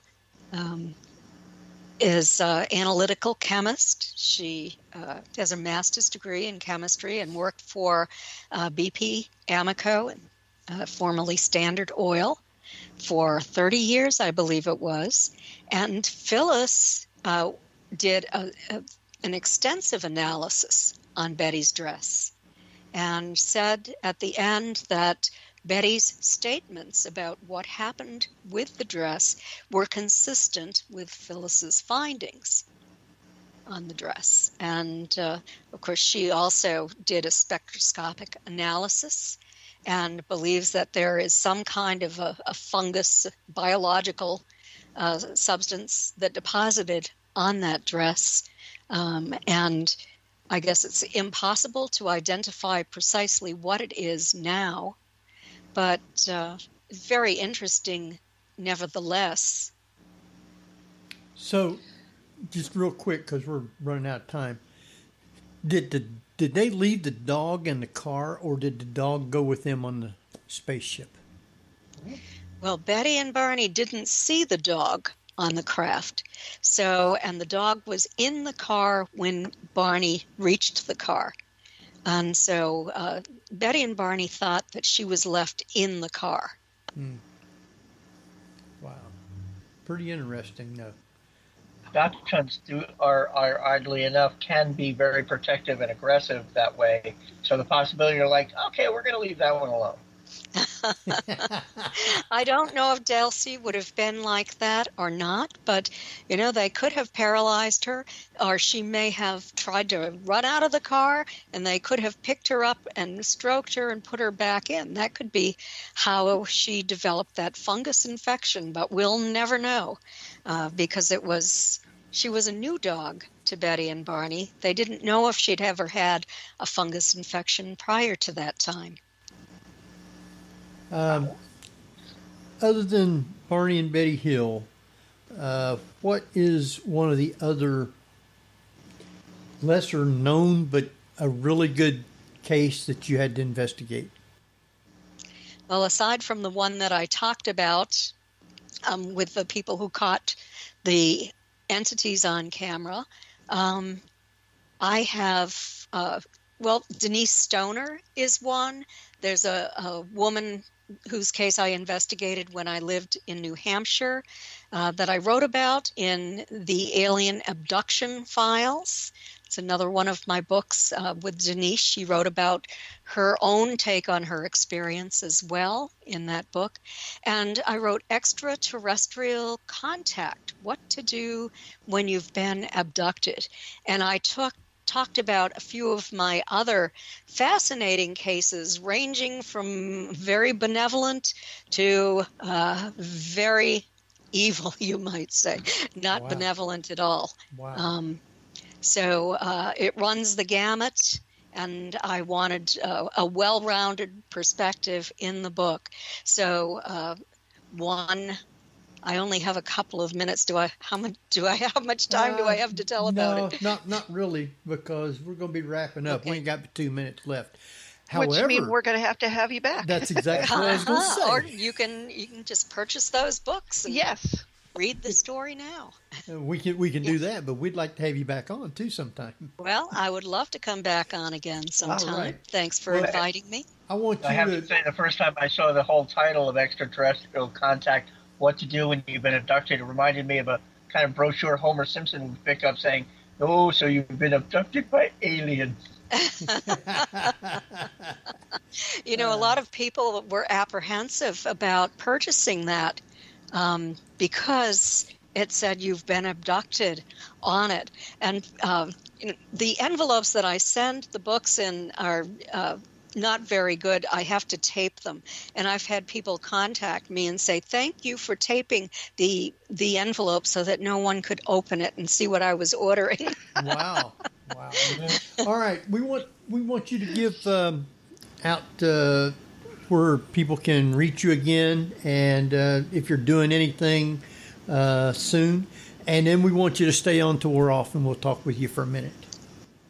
is an analytical chemist. She has a master's degree in chemistry and worked for BP Amoco, formerly Standard Oil, for 30 years, I believe it was. And Phyllis did an extensive analysis on Betty's dress and said at the end that Betty's statements about what happened with the dress were consistent with Phyllis's findings on the dress. And, of course, she also did a spectroscopic analysis and believes that there is some kind of a fungus, biological substance that deposited on that dress. And I guess it's impossible to identify precisely what it is now, but very interesting nevertheless. So, just real quick, because we're running out of time, did they leave the dog in the car, or did the dog go with them on the spaceship? Well, Betty and Barney didn't see the dog on the craft. And the dog was in the car when Barney reached the car. And so Betty and Barney thought that she was left in the car. Wow. Pretty interesting, though. Abductions are oddly enough, can be very protective and aggressive that way. So the possibility you're like, okay, we're going to leave that one alone. I don't know if Delcy would have been like that or not, but, they could have paralyzed her, or she may have tried to run out of the car, and they could have picked her up and stroked her and put her back in. That could be how she developed that fungus infection, but we'll never know because she was a new dog to Betty and Barney. They didn't know if she'd ever had a fungus infection prior to that time. Other than Barney and Betty Hill, what is one of the other lesser known but a really good case that you had to investigate? Well, aside from the one that I talked about with the people who caught the entities on camera, I have, Denise Stoner is one. There's a woman whose case I investigated when I lived in New Hampshire that I wrote about in the Alien Abduction Files. It's another one of my books with Denise. She wrote about her own take on her experience as well in that book. And I wrote Extraterrestrial Contact, What to Do When You've Been Abducted. And I talked about a few of my other fascinating cases, ranging from very benevolent to very evil, you might say. Not Wow. Benevolent at all. Wow. So it runs the gamut, and I wanted a well-rounded perspective in the book. So I only have a couple of minutes. How much time do I have to tell about it? No, not really, because we're going to be wrapping up. Okay. We ain't got 2 minutes left. Which However, means we're going to have you back. that's exactly what I was going to say. Or you can just purchase those books and Yes. read the story now. We can do that, but we'd like to have you back on too sometime. Well, I would love to come back on again sometime. All right. Thanks for inviting me. I want you I have to say, the first time I saw the whole title of Extraterrestrial Contact, What to Do When You've Been Abducted, it reminded me of a kind of brochure Homer Simpson would pick up saying, "Oh, so you've been abducted by aliens." A lot of people were apprehensive about purchasing that because it said you've been abducted on it. And the envelopes that I send the books in are not very good. I have to tape them. And I've had people contact me and say, thank you for taping the envelope so that no one could open it and see what I was ordering. Wow. All right. We want you to give out where people can reach you again, and if you're doing anything soon. And then we want you to stay on till we're off, and we'll talk with you for a minute.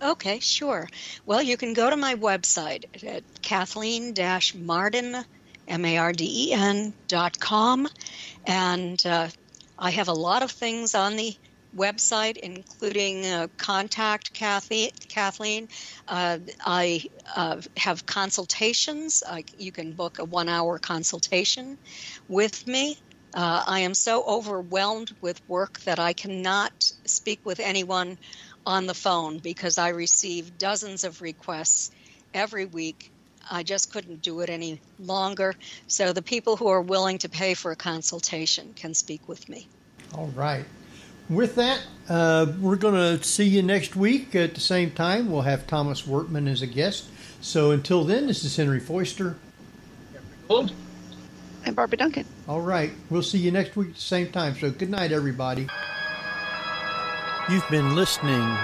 Okay, sure. Well, you can go to my website at Kathleen-Marden, MARDEN.com, and I have a lot of things on the website, including contact Kathleen. I have consultations. You can book a 1-hour consultation with me. I am so overwhelmed with work that I cannot speak with anyone on the phone because I receive dozens of requests every week. I just couldn't do it any longer. So the people who are willing to pay for a consultation can speak with me. All right. With that, we're going to see you next week at the same time. We'll have Thomas Wortman as a guest. So until then, this is Henry Foister. Cool. And Barbara Duncan. All right. We'll see you next week at the same time. So good night, everybody. You've been listening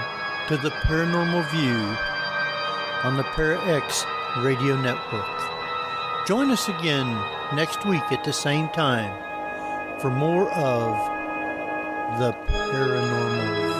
to the Paranormal View on the ParaX Radio Network. Join us again next week at the same time for more of the Paranormal View.